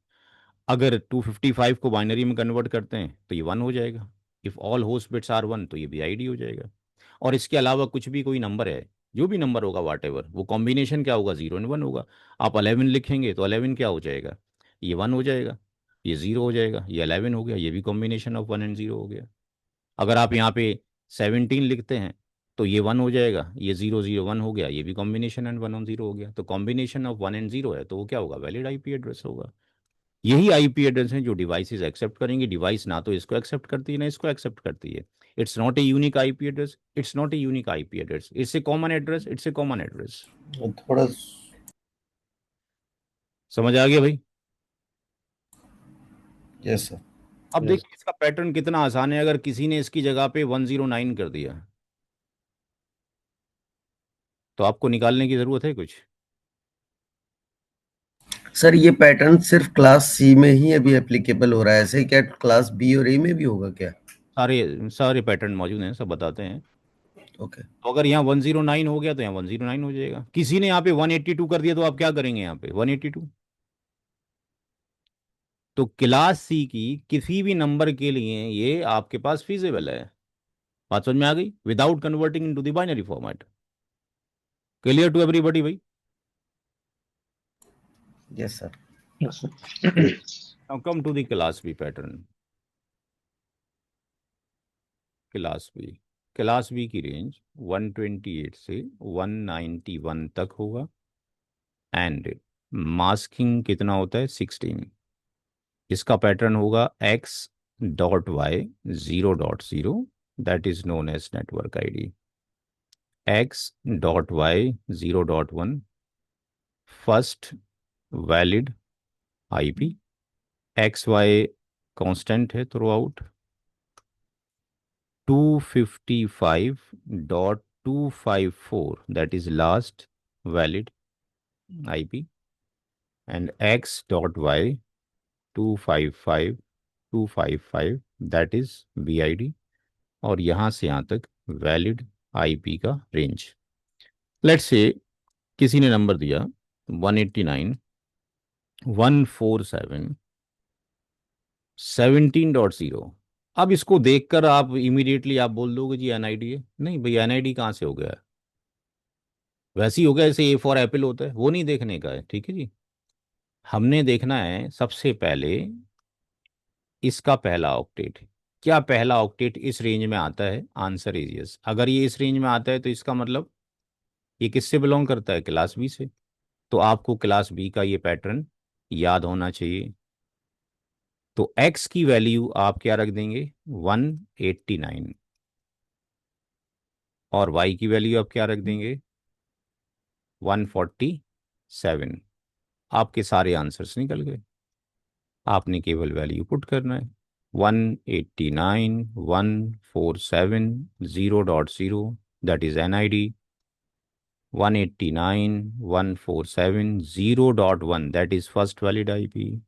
Speaker 1: अगर 255 को बाइनरी में कन्वर्ट करते हैं तो ये 1 हो जाएगा। If all host bits are 1, तो ये भी आईडी हो जाएगा। और इसके अलावा कुछ भी कोई नंबर है, जो भी नंबर होगा वाट एवर, वो कॉम्बिनेशन क्या होगा? 0 और 1 होगा। आप 11 लिखेंगे तो 11 क्या हो जाएगा? ये 1 हो जाएगा, ये 0 हो जाएगा, ये 11 हो गया, ये भी कॉम्बिनेशन ऑफ 1 एंड 0 हो गया। अगर आप यहाँ पे 17 लिखते हैं तो ये 1 हो जाएगा, ये 0 0 1 हो गया, ये भी कॉम्बिनेशन एंड 1 और 0 हो गया। तो कॉम्बिनेशन ऑफ 1 एंड 0 है तो वो क्या होगा? वैलिड आईपी एड्रेस होगा। यही आईपी एड्रेस है जो डिवाइसेस एक्सेप्ट करेंगे। डिवाइस ना तो इसको एक्सेप्ट करती है ना इसको एक्सेप्ट करती है। It's not a unique IP address, it's not a unique IP address, it's a common address, it's a common address.
Speaker 3: थोड़ा
Speaker 1: समझ आ गया भाई?
Speaker 3: Yes sir.
Speaker 1: अब
Speaker 3: यस
Speaker 1: देखिए इसका पैटर्न कितना आसान है। अगर किसी ने इसकी जगह पे 109 कर दिया तो आपको निकालने की जरूरत है कुछ?
Speaker 3: सर, ये पैटर्न सिर्फ क्लास सी में ही अभी एप्लीकेबल हो रहा है, ऐसे क्या क्लास बी और ए में भी होगा क्या?
Speaker 1: सारे सारे पैटर्न मौजूद हैं, सब बताते हैं।
Speaker 3: ओके।
Speaker 1: तो अगर यहाँ 109 हो गया तो यहाँ 109 हो जाएगा। किसी ने यहाँ पे 182 कर दिया तो आप क्या करेंगे? यहाँ पे 182। तो क्लास सी की किसी भी नंबर के लिए ये आपके पास फीजिबल है। बात समझ में आ गई? Without converting into the binary format. Clear to everybody भाई?
Speaker 3: Yes sir.
Speaker 2: Yes sir.
Speaker 1: Now come to the class B pattern. Class B, class B की रेंज 128 से 191 तक होगा। एंड मास्किंग कितना होता है? 16। इसका पैटर्न होगा x.y 0.0, that is known as network ID. x.y 0.1 first valid IP. X Y constant है throughout. 255.254 that is last valid IP. And x.y 255.255 that is BID. और यहाँ से यहाँ तक वैलिड आईपी का रेंज। लेट्स से किसी ने number दिया 189.147.17.0। अब इसको देखकर आप इमीडिएटली आप बोल दोगे जी एनआईडी है। नहीं भाई, एनआईडी कहाँ से हो गया है? वैसे ही हो गया जैसे ए फॉर एप्पल होता है, वो नहीं देखने का है। ठीक है जी। हमने देखना है सबसे पहले इसका पहला ऑक्टेट। क्या पहला ऑक्टेट इस रेंज में आता है? Answer is yes. अगर ये इस रेंज में आता है तो इसका मतलब ये किससे बिलोंग करता है? क्लास बी से। तो आपको क्लास बी का ये पैटर्न याद होना चाहिए। तो x की वैल्यू आप क्या रख देंगे? 189। और y की वैल्यू आप क्या रख देंगे? 147। आपके सारे आंसर्स निकल गए। आपने केवल वैल्यू पुट करना है। 189.147.0.0 that is NID। 189.147.0.1 that is first valid IP.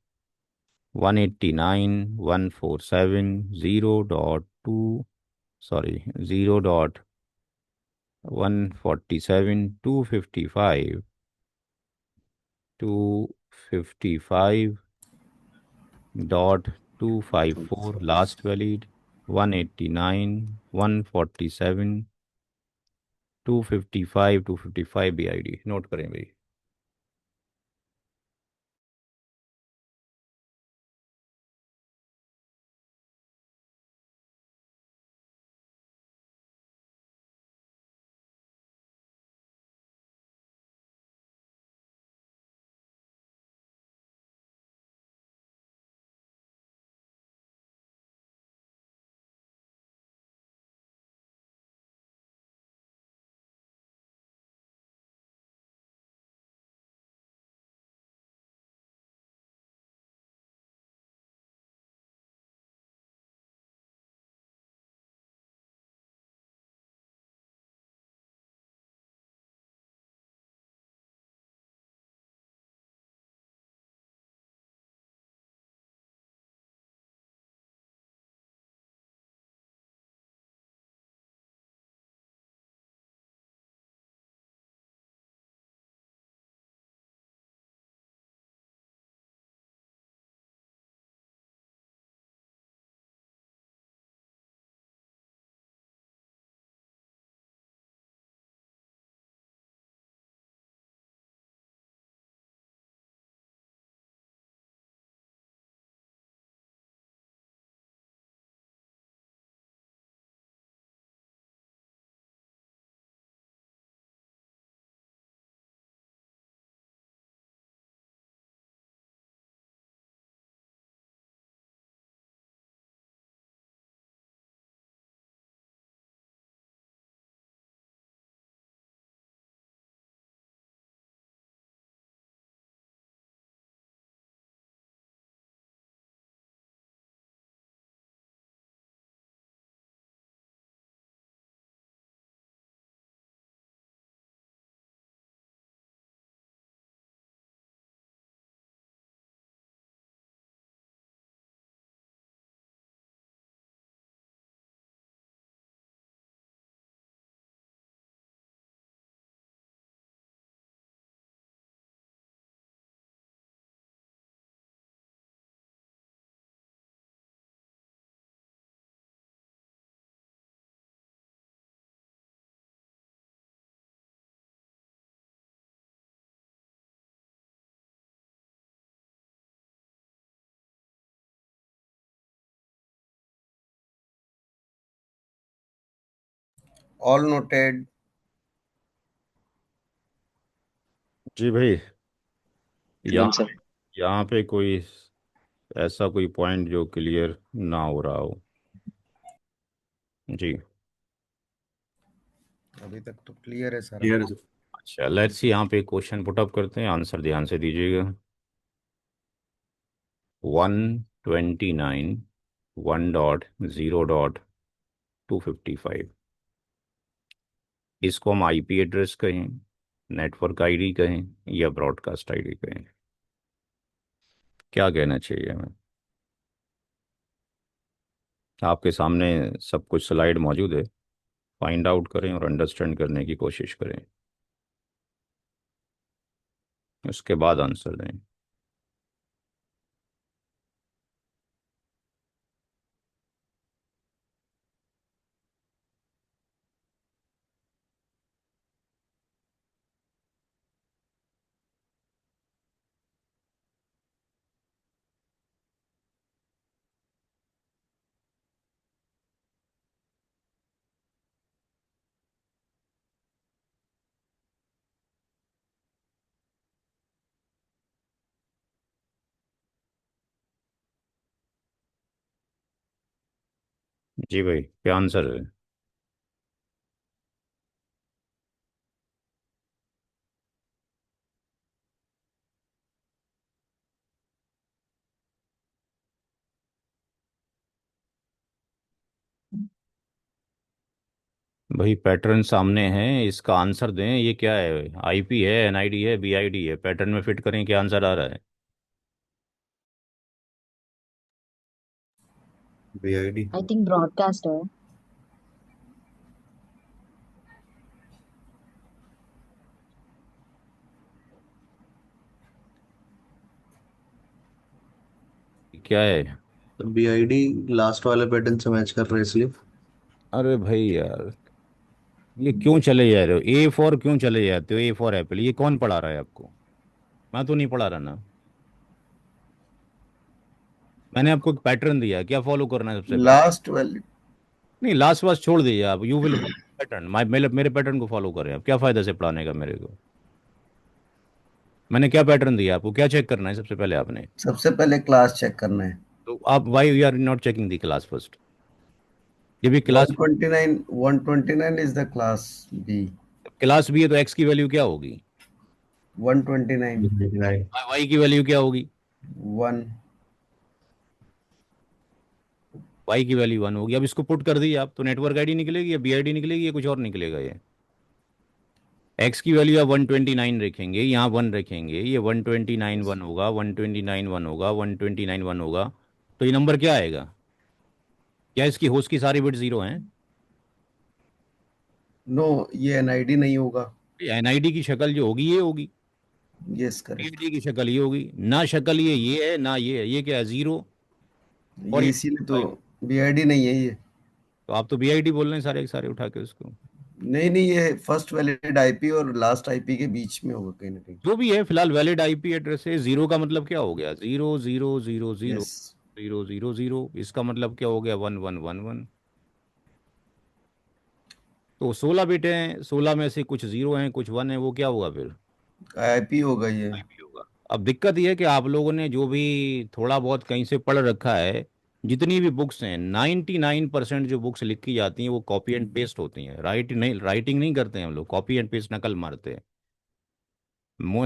Speaker 1: 189.147.0.2, sorry, 0.147, 255, 255.254 last valid, 189, 147, 255 BID। Note करें भाई।
Speaker 3: All noted.
Speaker 1: जी भाई,
Speaker 2: डन
Speaker 1: यहाँ
Speaker 2: सर।
Speaker 1: यहाँ पे कोई ऐसा कोई पॉइंट जो क्लियर ना हो रहा हो? जी।
Speaker 3: अभी तक तो क्लियर है सारा।
Speaker 1: क्लियर है। अच्छा, लेट्स सी, यहाँ पे क्वेश्चन पुट अप करते हैं, आंसर ध्यान से दीजिएगा। 129 1.0.255, इसको हम आईपी एड्रेस कहें, नेटवर्क आईडी कहें, या ब्रॉडकास्ट आईडी कहें? क्या कहना चाहिए हमें? आपके सामने सब कुछ स्लाइड मौजूद है, फाइंड आउट करें और अंडरस्टैंड करने की कोशिश करें, उसके बाद आंसर दें। जी भाई, क्या आंसर है? भाई पैटर्न सामने है, इसका आंसर दें। ये क्या है? आईपी है, एनआईडी है, बीआईडी है? पैटर्न में फिट करें, क्या आंसर आ रहा है? बीआईडी।
Speaker 6: आई थिंक ब्रॉडकास्ट है।
Speaker 1: क्या है?
Speaker 8: तो बीआईडी लास्ट वाले पैटर्न से मैच कर रहे हैं इसलिए।
Speaker 1: अरे भाई यार, ये क्यों चले जा रहे हो? ए फॉर क्यों चले जाते हो? ए फॉर एप्पल, ये कौन पढ़ा रहा है आपको? मैं तो नहीं पढ़ा रहा ना। मैंने आपको एक पैटर्न दिया, क्या फॉलो करना है सबसे पहले?
Speaker 3: लास्ट वाली।
Speaker 1: नहीं, लास्ट वास्ट छोड़ दीजिए आप, यू विल पैटर्न, मेरे पैटर्न को फॉलो करें आप। क्या फायदा से पढ़ाने का मेरे को? मैंने क्या पैटर्न दिया आपको? क्या चेक करना है सबसे पहले आपने?
Speaker 3: सबसे पहले क्लास चेक करना है।
Speaker 1: तो आप why you are not checking the class first? ये भी class,
Speaker 3: 129 129 is the class B.
Speaker 1: Class भी है तो एक्स की वैल्यू क्या होगी?
Speaker 3: 129
Speaker 1: वाई की वैल्यू क्या होगी?
Speaker 3: 1।
Speaker 1: वाई की वैल्यू 1 होगी। अब इसको पुट कर दिए आप तो नेटवर्क आईडी निकलेगी या बीआईडी निकलेगी या कुछ और निकलेगा? ये एक्स की वैल्यू आप 129 रखेंगे, यहाँ 1 रखेंगे, ये 129 1 होगा, 129 1 होगा, 129 1 होगा। तो ये नंबर क्या आएगा? क्या इसकी होस्ट की सारी बिट जीरो हैं?
Speaker 3: नो, ये एनआईडी नहीं होगा।
Speaker 1: एनआईडी की शक्ल जो होगी ये होगी,
Speaker 3: यस करेक्ट।
Speaker 1: बीआईडी की शक्ल ये होगी ना। शक्ल ये है ना, ये है। ये क्या है? जीरो और
Speaker 3: ये
Speaker 1: ये
Speaker 3: इसीलिए तो
Speaker 1: 5।
Speaker 3: बीआईडी नहीं है ये।
Speaker 1: तो आप तो बीआईडी बोल रहे हैं सारे के सारे उठा के उसको।
Speaker 3: नहीं नहीं, ये फर्स्ट वैलिड आईपी और लास्ट आईपी के बीच में होगा कहीं ना कहीं।
Speaker 1: जो भी है फिलहाल वैलिड आईपी एड्रेस है। जीरो का मतलब क्या हो गया? Zero zero zero zero
Speaker 3: yes.
Speaker 1: Zero zero zero. इसका मतलब क्या हो गया? 1111। तो 16 बिट हैं, 16 में से कुछ जीरो हैं कुछ वन है, वो क्या होगा फिर?
Speaker 3: आईपी होगा ये।
Speaker 1: आईपी होगा। अब दिक्कत ये है कि आप लोगों ने जो भी थोड़ा बहुत कहीं से पढ़ रखा है, जितनी भी बुक्स हैं 99% जो बुक्स लिखी जाती हैं वो कॉपी एंड पेस्ट होती हैं। राइटिंग नहीं करते हैं हम लोग, कॉपी एंड पेस्ट नकल मारते हैं।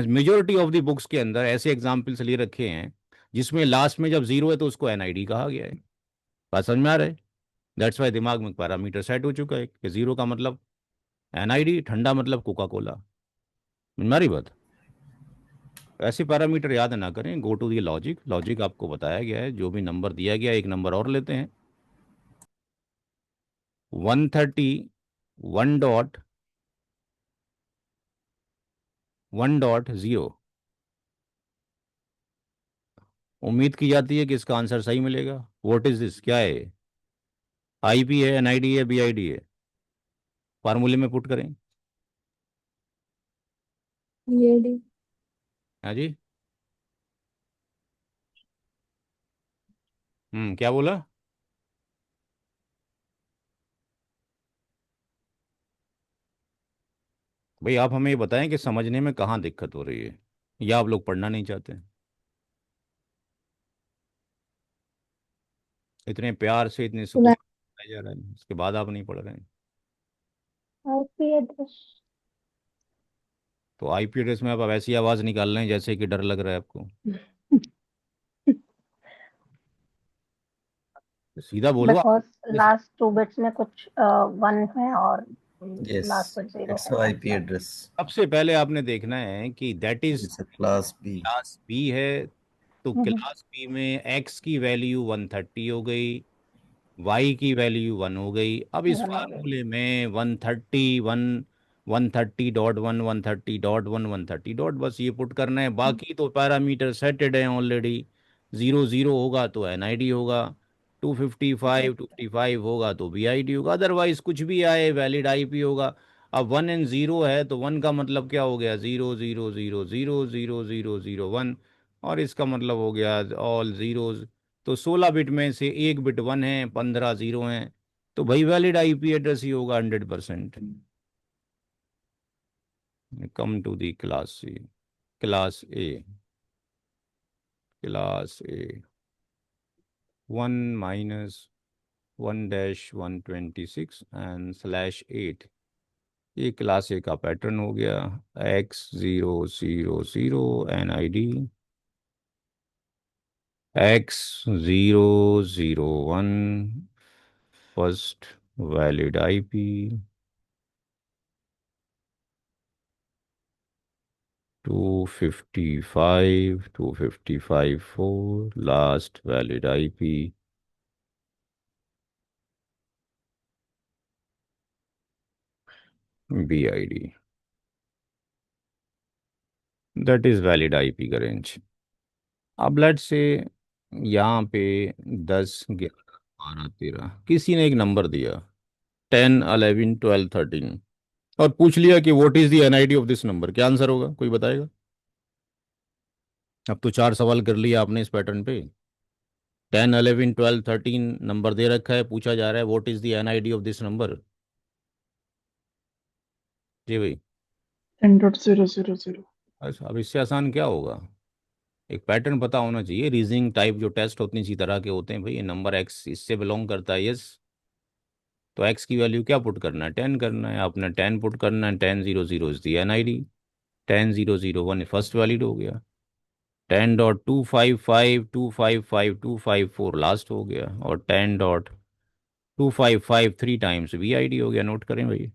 Speaker 1: मेजोरिटी ऑफ द बुक्स के अंदर ऐसे एग्जाम्पल्स ले रखे हैं जिसमें लास्ट में जब जीरो है तो उसको एनआईडी कहा गया है। बात समझ में आ रहा है? दैट्स वाई दिमाग में पैरामीटर सेट हो चुका है कि जीरो का मतलब एनआईडी, ठंडा मतलब कोका कोला। हमारी बात, ऐसे पैरामीटर याद ना करें। Go to the logic, logic आपको बताया गया है, जो भी नंबर दिया गया है, एक नंबर और लेते हैं। 131.1.0। उम्मीद की जाती है कि इसका आंसर सही मिलेगा। What is this? क्या है? आईपी है, एनआईडी है, बीआईडी है? फार्मूले में पुट करें।
Speaker 7: बीआईडी।
Speaker 1: हाँ जी। क्या बोला? भाई आप हमें ये बताएं कि समझने में कहाँ दिक्कत हो रही है, या आप लोग पढ़ना नहीं चाहते? इतने प्यार से इतने सुकून से जा रहा है, उसके बाद आप नहीं पढ़ रहे हैं।
Speaker 5: IP address.
Speaker 1: तो आईपी एड्रेस में आप ऐसी आवाज़ निकाल रहे हैं जैसे कि डर लग रहा है आपको। तो सीधा बोलो आप।
Speaker 5: बिकॉज लास्ट 2 बिट्स में कुछ 1 है और
Speaker 3: Yes,
Speaker 5: लास्ट बिट 0
Speaker 3: it's
Speaker 5: है,
Speaker 3: a
Speaker 5: that's
Speaker 3: IP
Speaker 5: why.
Speaker 3: address.
Speaker 1: सबसे पहले आपने देखना है कि that is
Speaker 3: It's a class B.
Speaker 1: Class B है। तो
Speaker 5: हम्म,
Speaker 1: क्लास बी में एक्स की वैल्यू 130 हो गई, वाई की वैल्यू 1 हो गई। अब इस
Speaker 5: 1 हो गई।
Speaker 1: फार्मूले में 130 130.1 बस ये पुट करना है, बाकी तो पैरामीटर सेटेड है ऑलरेडी। 00 होगा तो एनआईडी होगा, 255 होगा तो बीआईडी होगा, अदरवाइज कुछ भी आए वैलिड आईपी होगा। अब 1 और 0 है तो 1 का मतलब क्या हो गया, 0 0 0 0 0 0 0 0 1, और इसका मतलब हो गया ऑल जीरोज। तो 16 बिट में से एक बिट 1 है, 15 0 हैं। तो भाई वैलिड आईपी एड्रेस ही होगा 100%। Come to the class C, class A, class A 1-1-126 and /8। ये क्लास ए का पैटर्न हो गया। X000 NID, X001 first valid IP, 255 last valid IP, BID. That is valid IP का रेंज। अब late से यहाँ पे 10 11 12 13 किसी ने एक नंबर दिया, 10 11 12 13, और पूछ लिया कि what is the NID of this number, क्या आंसर होगा, कोई बताएगा? अब तो 4 सवाल कर लिया आपने इस पैटर्न पे। 10 11 12 13 नंबर दे रखा है, पूछा जा रहा है what is the NID of this number. जी भाई।
Speaker 4: 10.000.
Speaker 1: अच्छा, अब इससे आसान क्या होगा? एक पैटर्न पता होना चाहिए। रीजनिंग टाइप जो टेस्ट होते हैं इसी तरह के होते हैं भाई। ये नंबर एक्स इससे बिलोंग करता है, यस। तो एक्स की वैल्यू क्या पुट करना है, 10 करना है। आपने 10 पुट करना है, 10 0 0 is the NID, 10 0 0 1 first valid हो गया, 10.255 लास्ट हो गया, और 10.255 3 टाइम्स वीआईडी हो गया। नोट करें भाई।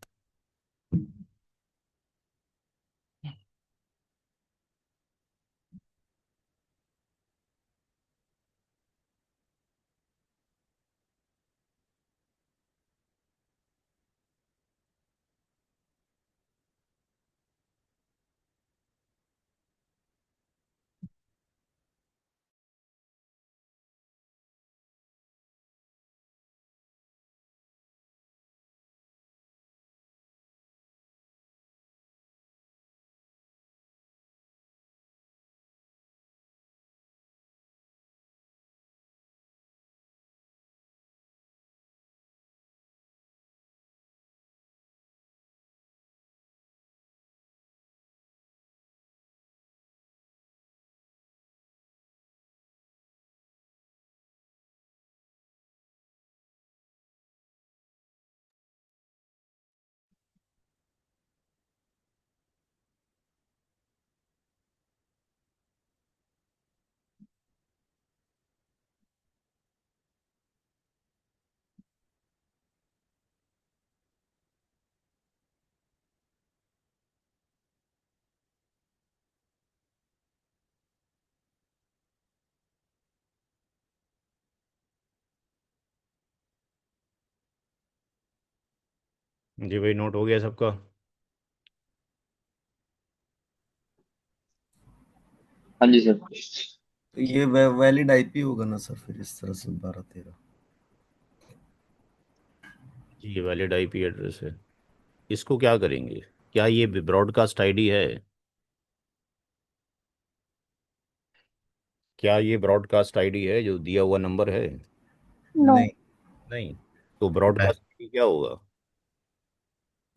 Speaker 1: जी भाई, नोट हो गया सबका?
Speaker 2: हाँ जी सर।
Speaker 3: तो ये वैलिड आईपी होगा ना सर, फिर इस तरह से 12 13।
Speaker 1: जी, ये वैलिड आईपी एड्रेस है। इसको क्या करेंगे? क्या ये ब्रॉडकास्ट आईडी है? क्या ये ब्रॉडकास्ट आईडी है जो दिया हुआ नंबर है?
Speaker 5: नो।
Speaker 3: नहीं,
Speaker 1: नहीं। तो ब्रॉडकास्ट आईडी क्या होगा?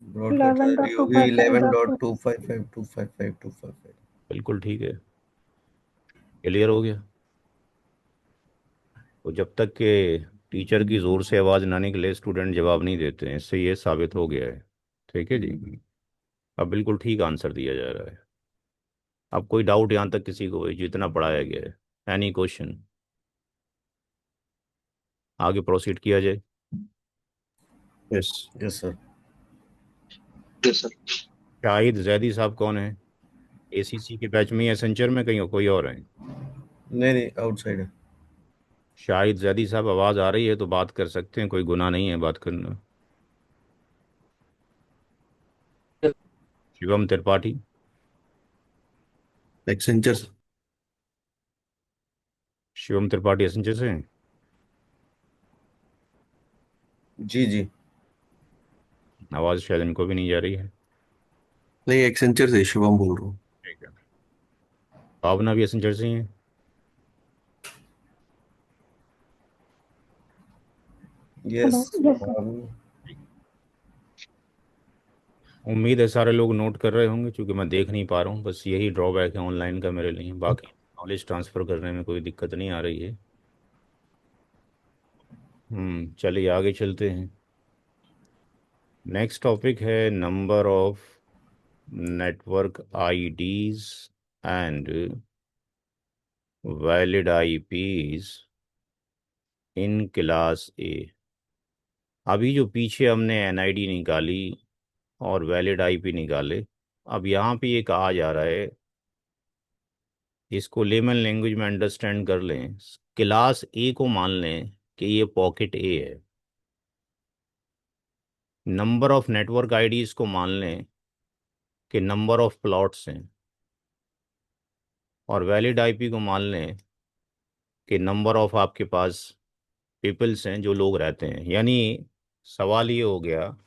Speaker 3: ब्रॉडकास्ट आईडी होगी 11.255.255.255।
Speaker 1: बिल्कुल ठीक है, क्लियर हो गया। तो जब तक के टीचर की ज़ोर से आवाज़ ना निकले स्टूडेंट जवाब नहीं देते हैं, इससे ये साबित हो गया है। ठीक है जी, अब बिल्कुल ठीक आंसर दिया जा रहा है। अब कोई डाउट यहाँ तक किसी को जितना पढ़ाया गया है? Any question? आगे प्रोसीड किया जाए।
Speaker 2: Yes
Speaker 3: yes sir.
Speaker 1: Shahid Zaidi साहब कौन है? एसीसी के बैच में या सेंचर में कहीं कोई और है?
Speaker 3: नहीं नहीं, आउटसाइड है।
Speaker 1: शाहिद जैदी साहब, आवाज़ आ रही है तो बात कर सकते हैं, कोई गुनाह नहीं है बात करना। शिवम त्रिपाठी?
Speaker 8: एक्सेंचर।
Speaker 1: शिवम त्रिपाठी एसेंचर से हैं?
Speaker 3: जी जी।
Speaker 1: आवाज़ शायद इनको भी नहीं जा रही है।
Speaker 8: नहीं, एक्सेंचर से शिवम बोल रहा हूँ।
Speaker 1: ठीक है, भावना भी एसेंचर से ही है?
Speaker 3: यस।
Speaker 5: Hello, yes sir.
Speaker 1: उम्मीद है सारे लोग नोट कर रहे होंगे, क्योंकि मैं देख नहीं पा रहा हूँ, बस यही ड्रॉबैक है ऑनलाइन का मेरे लिए। बाकी नॉलेज ट्रांसफ़र करने में कोई दिक्कत नहीं आ रही है। चलिए आगे चलते हैं। नेक्स्ट टॉपिक है number of network IDs and valid IPs in class A. अभी जो पीछे हमने एनआईडी निकाली और वैलिड आईपी निकाले, अब यहाँ पे एक आ जा रहा है, इसको लेमन लैंग्वेज में अंडरस्टैंड कर लें। क्लास ए को मान लें कि ये पॉकेट ए है। नंबर ऑफ नेटवर्क आईडीज को मान लें कि नंबर ऑफ प्लॉट्स हैं। और वैलिड आईपी को मान लें कि नंबर ऑफ आपके पास पीपल्स हैं, जो लोग रहते हैं। यानी सवाल ये हो गया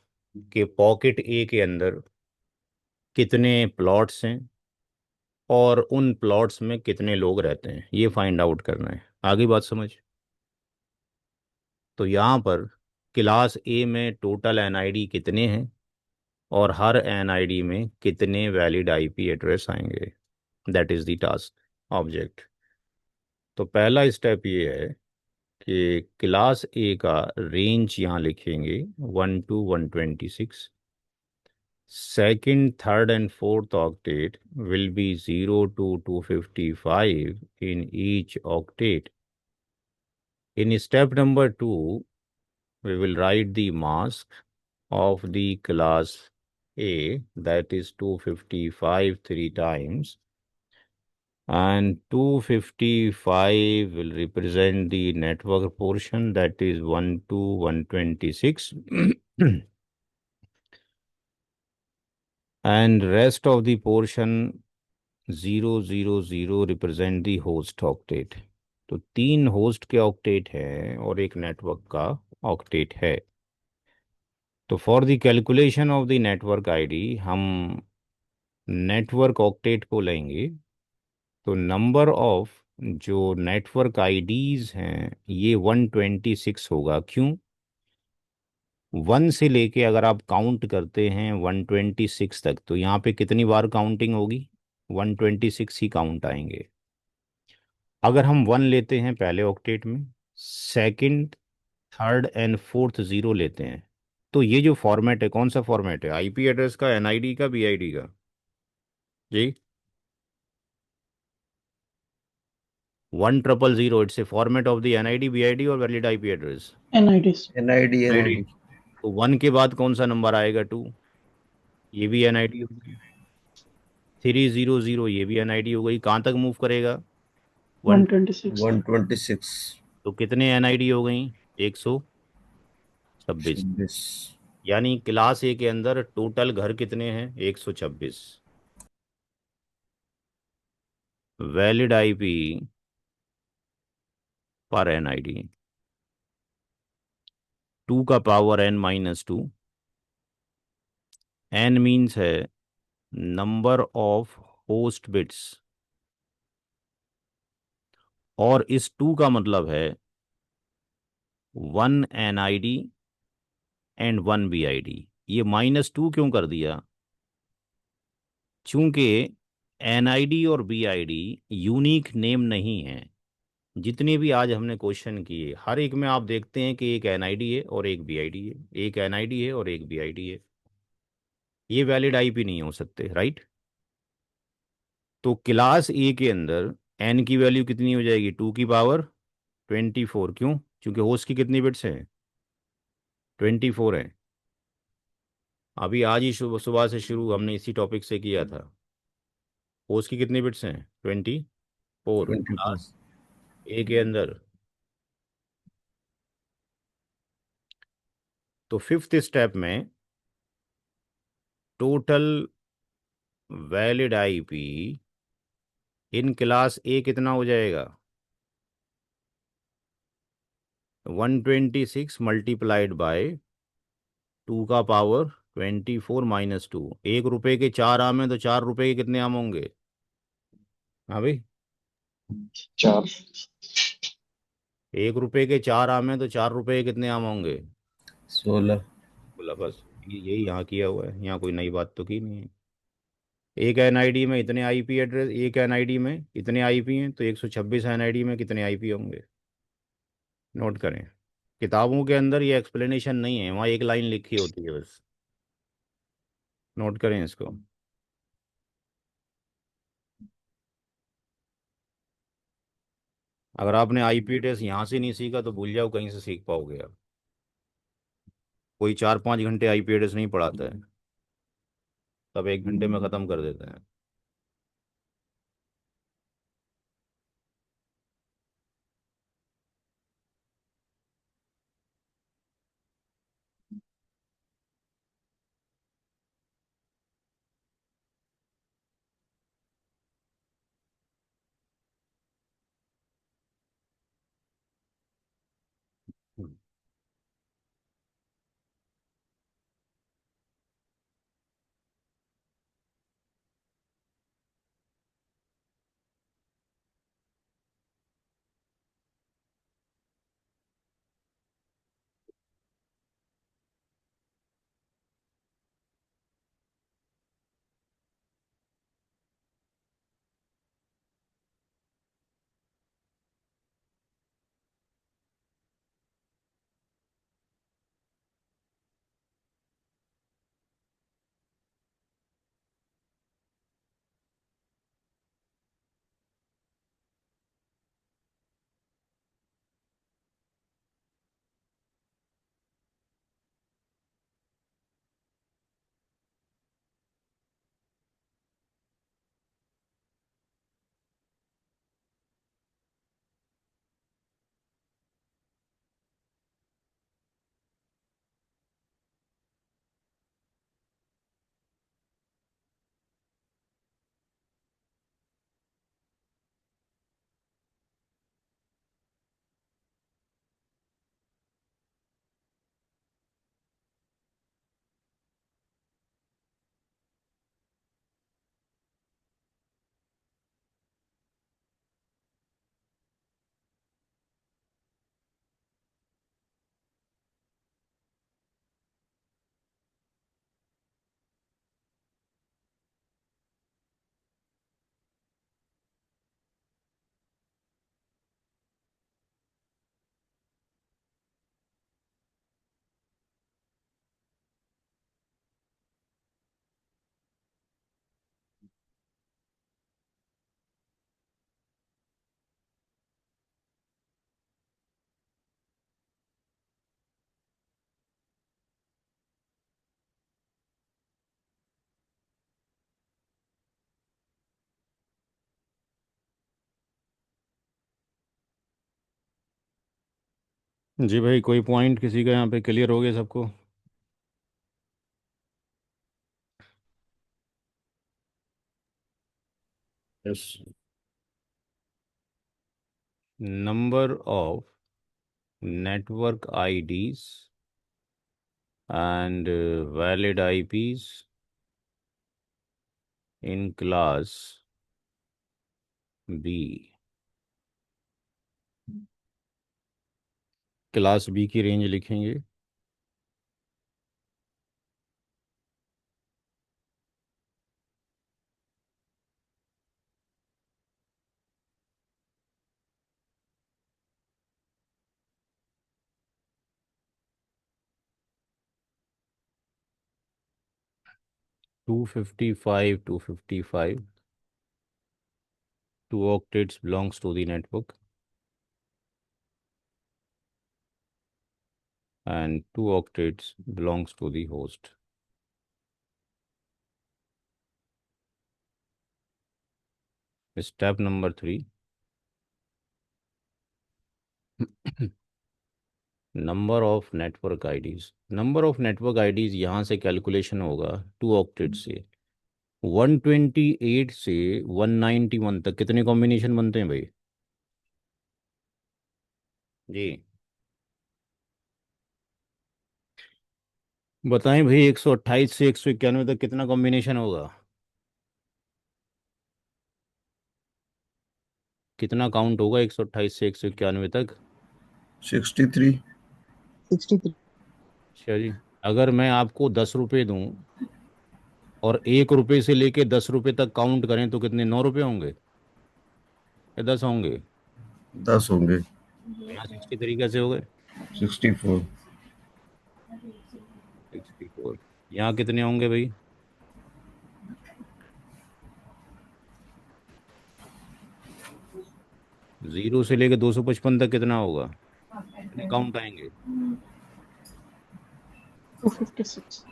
Speaker 1: कि पॉकेट ए के अंदर कितने प्लॉट्स हैं और उन प्लॉट्स में कितने लोग रहते हैं, ये फाइंड आउट करना है। आगे बात समझ? तो यहाँ पर क्लास ए में टोटल एनआईडी कितने हैं और हर एनआईडी में कितने वैलिड आईपी एड्रेस आएंगे, that is the task object. तो पहला स्टेप ये है कि क्लास ए का रेंज यहाँ लिखेंगे 1 to 126। Second, third, and fourth octet will be 0 to 255 in each octet. In step number 2, we will write the mask of the class A, that is 255 3 times, and 255 will represent the network portion, that is 1 to 126. And rest of the portion 000 represent the host octet. तो 3 host के octet हैं और एक network का octet है। तो for the calculation of the network ID हम network octet को लेंगे। तो नंबर ऑफ जो नेटवर्क आईडीज हैं ये 126 होगा। क्यों? 1 से लेके अगर आप काउंट करते हैं 126 तक, तो यहाँ पे कितनी बार काउंटिंग होगी? 126 ही काउंट आएंगे। अगर हम 1 लेते हैं पहले ऑक्टेट में, सेकंड, थर्ड एंड फोर्थ 0 लेते हैं, तो ये जो फॉर्मेट है कौन सा फॉर्मेट है? आईपी एड्रेस का, एनआईडी का, बीआईडी का? जी, 100, it's a format of the NID, BID और valid IP address.
Speaker 4: NIDs.
Speaker 3: NID NID.
Speaker 1: तो 1 के बाद कौन सा नंबर आएगा? 2, ये भी एनआईडी हो गई। 300 ये भी एनआईडी हो गई। कहाँ तक मूव करेगा?
Speaker 4: 126.
Speaker 3: 126।
Speaker 1: तो कितने एनआईडी हो गई? 126।
Speaker 3: 26।
Speaker 1: यानी क्लास ए के अंदर टोटल घर कितने हैं? 126। वैलिड आईपी पर एनआईडी 2 का पावर n-2। n मीन्स है नंबर ऑफ होस्ट बिट्स, और इस 2 का मतलब है 1 एनआईडी एंड 1 बीआईडी। ये -2 क्यों कर दिया? चूंकि NID और BID यूनिक नेम नहीं है। जितने भी आज हमने क्वेश्चन किए हर एक में आप देखते हैं कि एक NID है और एक BID है, एक NID है और एक BID है। ये वैलिड IP नहीं हो सकते, राइट? तो क्लास ए के अंदर n की वैल्यू कितनी हो जाएगी? 2 की पावर 24। क्यों? क्योंकि होस्ट की कितनी बिट्स हैं? 24 हैं। अभी आज ही सुबह सुबह से शुरू हमने इसी टॉपिक से किया था। होस्ट की कितनी बिट्स हैं? 24
Speaker 3: 24।
Speaker 1: क्लास ए के अंदर। तो फिफ्थ स्टेप में टोटल वैलिड IP इन क्लास ए कितना हो जाएगा? 126 मल्टीप्लाइड बाय 2 का पावर 24 - 2। 1 रुपए के 4 आम हैं तो 4 रुपए के कितने आम होंगे? हाँ भाई,
Speaker 4: 4।
Speaker 1: 1 रुपए के 4 आम हैं तो 4 रुपए के कितने आम होंगे?
Speaker 3: 16।
Speaker 1: बोला बस। यही यहाँ किया हुआ है, यहाँ कोई नई बात तो की नहीं है। एक NID में इतने IP एड्रेस, एक NID में इतने IP हैं तो 126 NID में कितने IP होंगे? नोट करें। किताबों के अंदर ये एक्सप्लेनेशन नहीं है, वहाँ एक लाइन लिखी होती है बस। नोट करें इसको। अगर आपने IP एड्रेस यहाँ से नहीं सीखा तो भूल जाओ कहीं से सीख पाओगे आप। कोई 4-5 घंटे IP एड्रेस नहीं पढ़ाता है, सब 1 घंटे में ख़त्म कर देते हैं। जी भाई, कोई पॉइंट किसी का यहाँ पे क्लियर हो गया सबको?
Speaker 2: Yes.
Speaker 1: Number of network IDs and valid IPs in class B। Class B की रेंज लिखेंगे 255, 255. 2 octets belongs to the network, and 2 octets belongs to the host. Step number 3. Number of network IDs. Number of network IDs यहाँ से calculation होगा 2 octet से। 128 से 191 तक कितने combination बनते हैं भाई जी? बताएं भाई, 128 से 191 तक कितना कॉम्बिनेशन होगा? कितना काउंट होगा 128 से 191 तक?
Speaker 3: 63।
Speaker 6: 63।
Speaker 1: अच्छा जी, अगर मैं आपको 10 रुपये दूं और 1 रुपये से लेके 10 रुपये तक काउंट करें तो कितने, 9 रुपये होंगे या 10 होंगे?
Speaker 3: 10 होंगे।
Speaker 1: यहाँ 63 कैसे हो गए?
Speaker 3: 64।
Speaker 1: 64। यहाँ कितने होंगे भाई? जीरो से लेके 255 तक कितना होगा? कितने काउंट आएंगे?
Speaker 5: 256।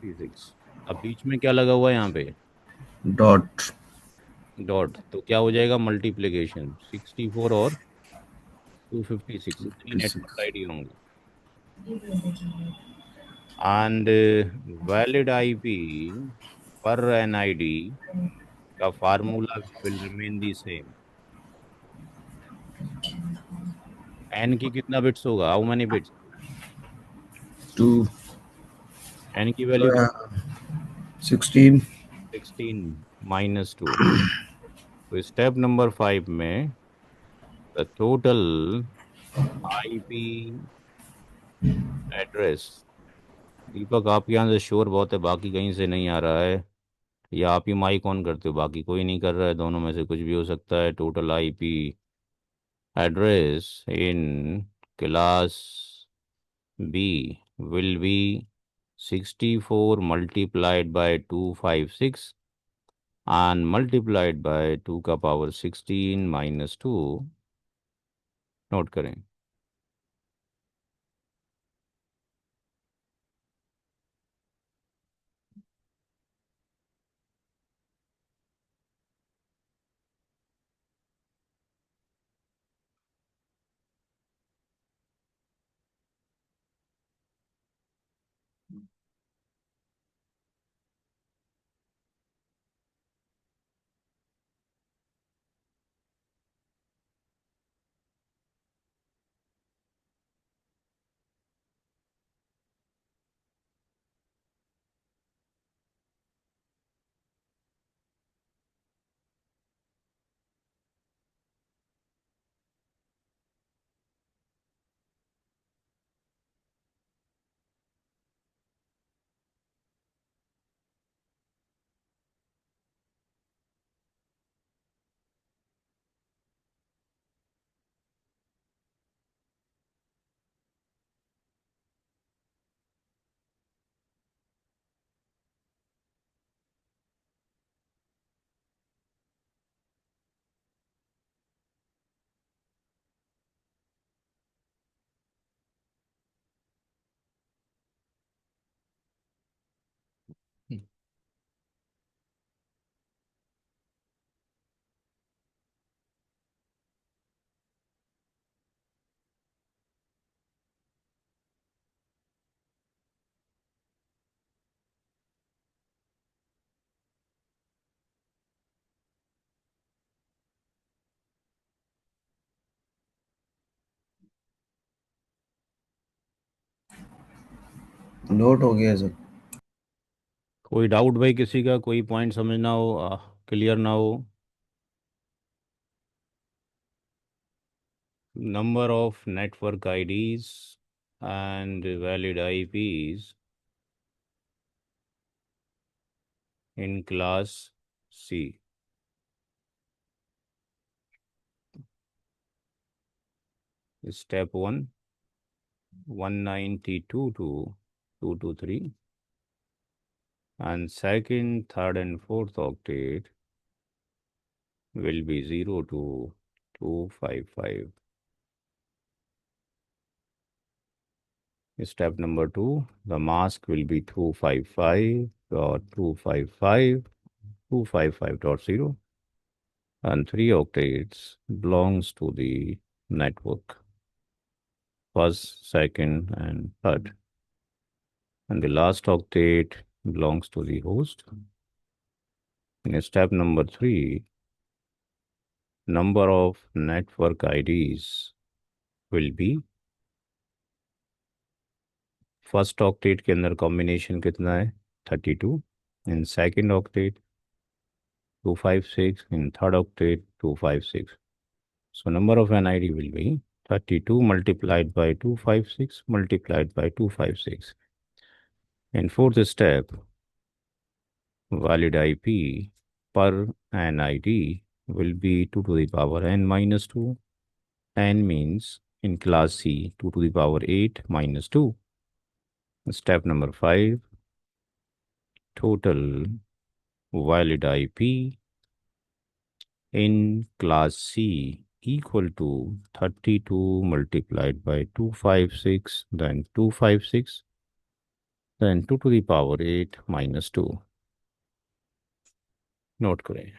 Speaker 1: 36। अब बीच में क्या लगा हुआ है यहाँ पे?
Speaker 3: डॉट।
Speaker 1: डॉट। तो क्या हो जाएगा? मल्टीप्लिकेशन 64 और 256, इतनी नेटवर्क
Speaker 3: 56।
Speaker 1: आईडी होंगी। एंड वैलिड आईपी पर एन आईडी का formula will remain the same. N की कितना बिट्स होगा? How many bits?
Speaker 3: 2।
Speaker 1: एन की वैल्यू
Speaker 3: 16।
Speaker 1: 16 -2। तो स्टेप नंबर 5 में the total IP address. Deepak आपके यहाँ से शोर बहुत है, बाकी कहीं से नहीं आ रहा है, या आप ही माइक ऑन करते हो? बाकी कोई नहीं कर रहा है, दोनों में से कुछ भी हो सकता है। Total IP address in class B will be 64 multiplied by 256 and multiplied by 2 का पावर 16 -2। नोट करें।
Speaker 3: नोट हो गया सर।
Speaker 1: कोई डाउट भाई किसी का? कोई पॉइंट समझना हो, क्लियर ना हो? Number of network IDs and valid IPs in class C. Step 1, 192 to 223 and second, third, and fourth octet will be 0 to 255. Step number 2, the mask will be 255.255.255.0, and 3 octets belongs to the network, first, second, and third, and the last octet belongs to the host. In step number 3, number of network IDs will be, first octet के अंदर combination कितना है 32, in second octet 256, in third octet 256. So number of NID will be 32 multiplied by 256 multiplied by 256. In fourth step, valid IP per NID will be 2 to the power n minus 2. N means in class C 2 to the power 8 minus 2. Step number 5, total valid IP in class C equal to 32 multiplied by 256, then 256, then 2 to the power 8 minus 2. Note करें.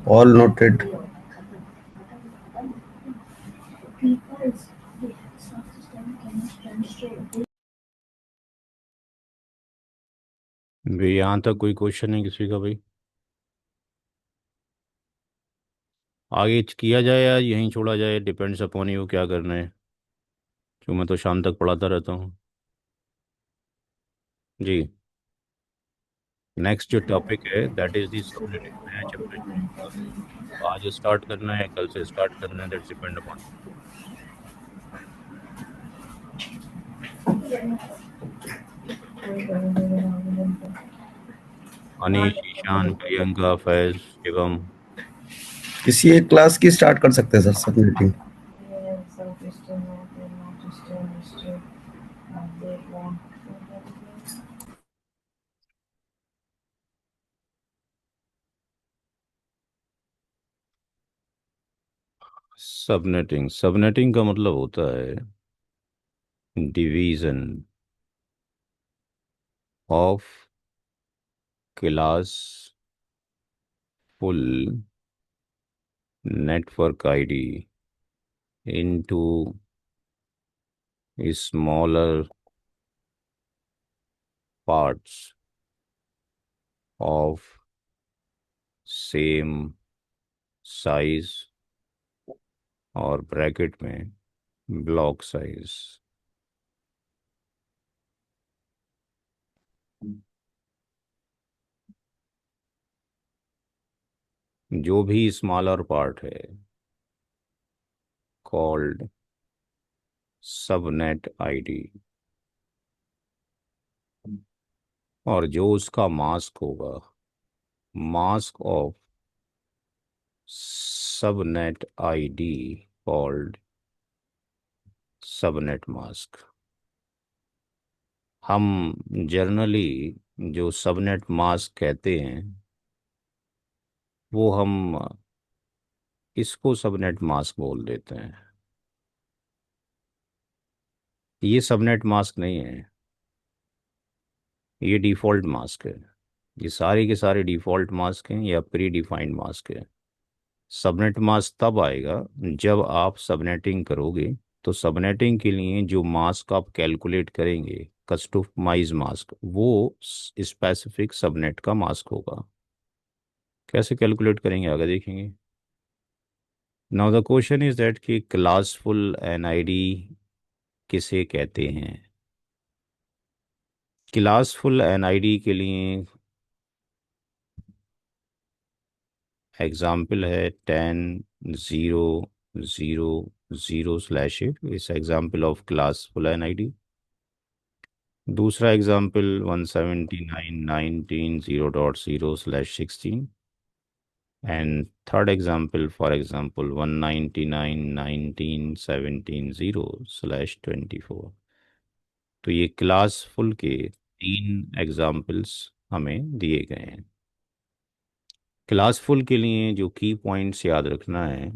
Speaker 3: All noted.
Speaker 1: भाई यहाँ तक कोई question है किसी का भाई? आगे किया जाए या यहीं छोड़ा जाए, डिपेंड्स अपॉन यू क्या करना है. क्यों, मैं तो शाम तक पढ़ाता रहता हूँ जी। नेक्स्ट जो टॉपिक है दैट इज दी सबनेटिंग, नया चैप्टर शुरू होगा। तो आज स्टार्ट करना है, कल से स्टार्ट करना है, that's depend upon. Anish, Ishan, Priyanka, Faiz, Shivam.
Speaker 3: किसी एक क्लास की स्टार्ट कर सकते हैं सर सबनेटिंग।
Speaker 1: सबनेटिंग, सबनेटिंग का मतलब होता है division of class full network ID into smaller parts of same size और ब्रैकेट में ब्लॉक साइज। जो भी स्मॉलर पार्ट है कॉल्ड सबनेट आईडी, और जो उसका मास्क होगा, mask of subnet ID called subnet mask. हम जनरली जो सबनेट मास्क कहते हैं वो हम इसको सबनेट मास्क बोल देते हैं। ये सबनेट मास्क नहीं है, ये डिफ़ॉल्ट मास्क है। ये सारे के सारे डिफ़ॉल्ट मास्क हैं या प्री डिफाइंड मास्क है। सबनेट मास्क तब आएगा जब आप सबनेटिंग करोगे, तो सबनेटिंग के लिए जो मास्क आप कैलकुलेट करेंगे, कस्टमाइज मास्क, वो स्पेसिफिक सबनेट का मास्क होगा। कैसे कैलकुलेट करेंगे आगे देखेंगे। Now the question is that कि क्लासफुल एनआईडी किसे कहते हैं। क्लासफुल एनआईडी के लिए एग्जाम्पल है 10.0.0.0/8, इस एग्जाम्पल ऑफ क्लासफुल एनआईडी। दूसरा example 179.19.0.0/16, and third example for example 199.19.17.0/24। तो ये क्लासफुल के तीन एग्जाम्पल्स हमें दिए गए हैं। क्लासफुल के लिए जो की पॉइंट्स याद रखना है,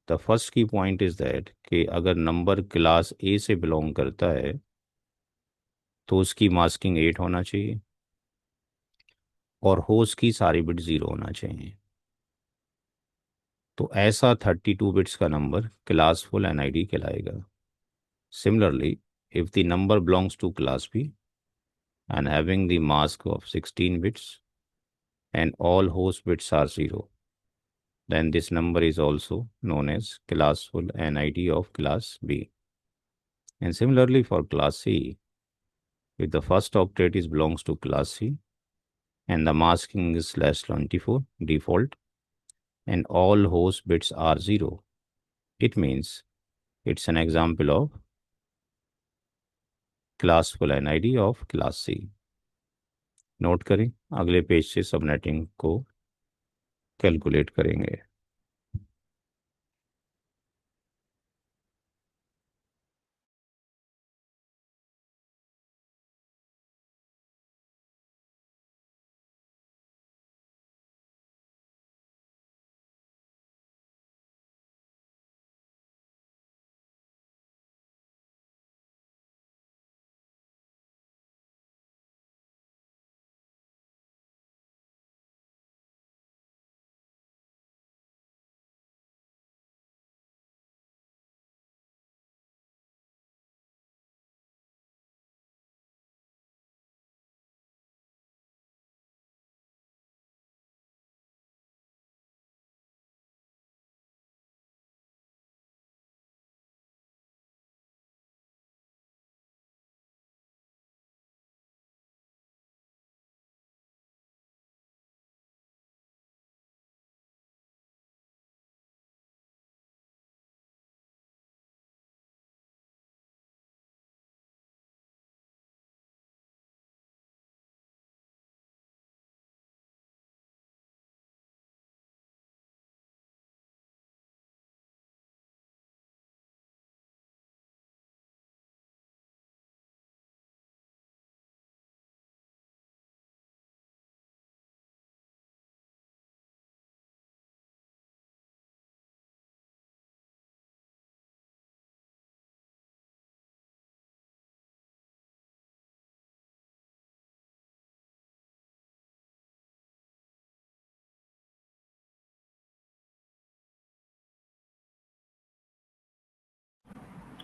Speaker 1: द फर्स्ट की पॉइंट इज दैट कि अगर नंबर क्लास ए से बिलोंग करता है तो उसकी मास्किंग 8 होना चाहिए और होस्ट की सारी बिट 0 होना चाहिए। तो ऐसा 32 बिट्स का नंबर क्लासफुल एनआईडी कहलाएगा। Similarly, if the number belongs to class B and having the mask of 16 bits and all host bits are 0, then this number is also known as classful NID of class B. And similarly for class C, if the first octet is belongs to class C and the masking is /24 default and all host bits are 0, it means it's an example of classful NID of class C. Note करें, अगले page से subnetting को calculate करेंगे।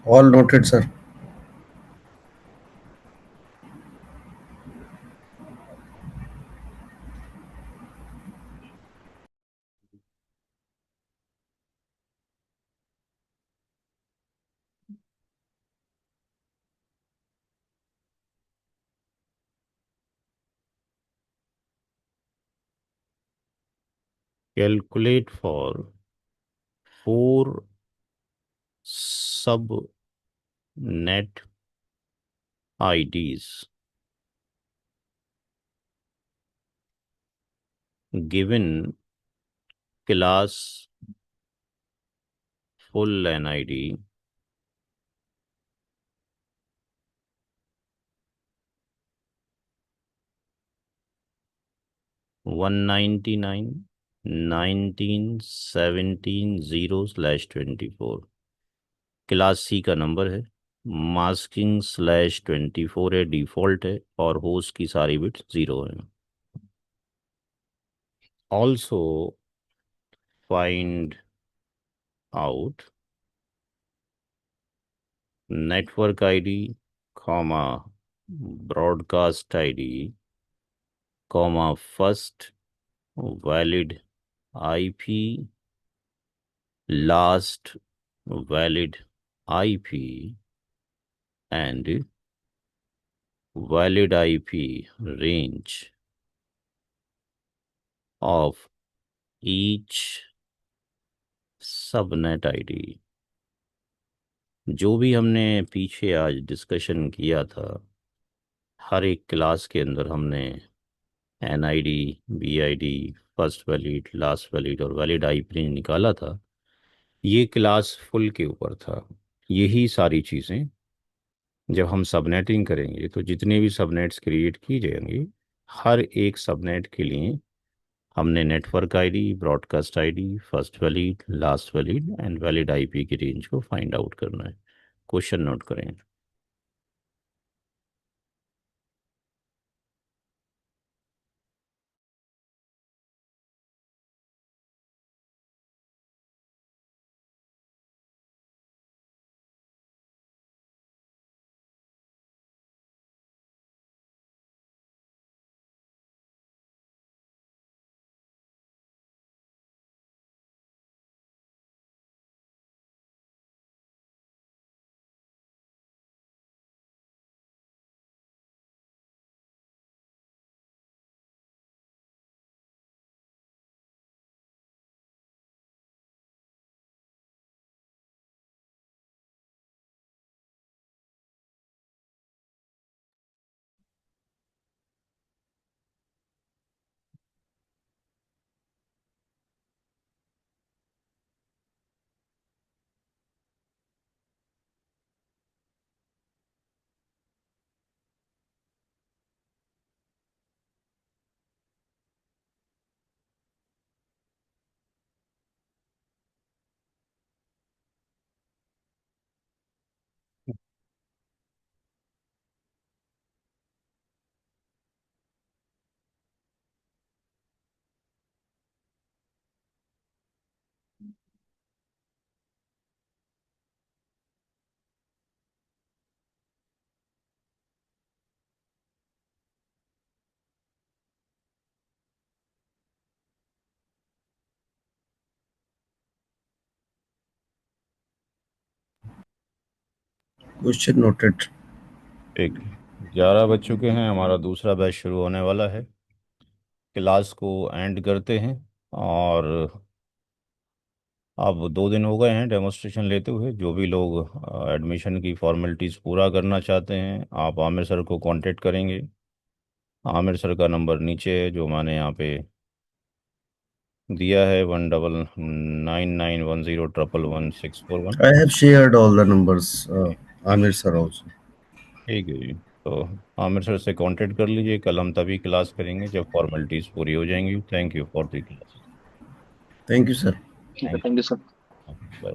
Speaker 3: All noted, sir.
Speaker 1: Calculate for 4 subnet IDs given class full NID one 19/24 class C का number है, masking /24 है, default है, और होस्ट की सारी बिट्स 0 है। Also find out network ID comma broadcast ID comma first valid IP last valid IP and valid IP range of each subnet ID. जो भी हमने पीछे आज डिस्कशन किया था, हर एक क्लास के अंदर हमने NID, BID, first valid, last valid और वैलिड IP रेंज निकाला था। ये क्लास फुल के ऊपर था। यही सारी चीज़ें जब हम सबनेटिंग करेंगे तो जितने भी सबनेट्स क्रिएट की जाएंगी, हर एक सबनेट के लिए हमने network ID, broadcast ID, first valid, last valid and valid IP की रेंज को फाइंड आउट करना है। क्वेश्चन नोट करें।
Speaker 3: Question noted.
Speaker 1: ठीक, 11 बज चुके हैं, हमारा दूसरा बैच शुरू होने वाला है। क्लास को एंड करते हैं। और अब 2 दिन हो गए हैं डेमोस्ट्रेशन लेते हुए। जो भी लोग एडमिशन की फॉर्मेलिटीज़ पूरा करना चाहते हैं, आप आमिर सर को कांटेक्ट करेंगे। आमिर सर का नंबर नीचे है, जो मैंने यहाँ पे दिया है, 199101011161।
Speaker 3: I have shared all the numbers, Amir sir also.
Speaker 1: ठीक है जी। तो आमिर सर से कांटेक्ट कर लीजिए। कल हम तभी क्लास करेंगे जब फॉर्मेलिटीज़ पूरी हो जाएंगी। Thank you for the class.
Speaker 3: Thank you, sir.
Speaker 4: ठीक है, थैंक यू सर।
Speaker 1: बाय।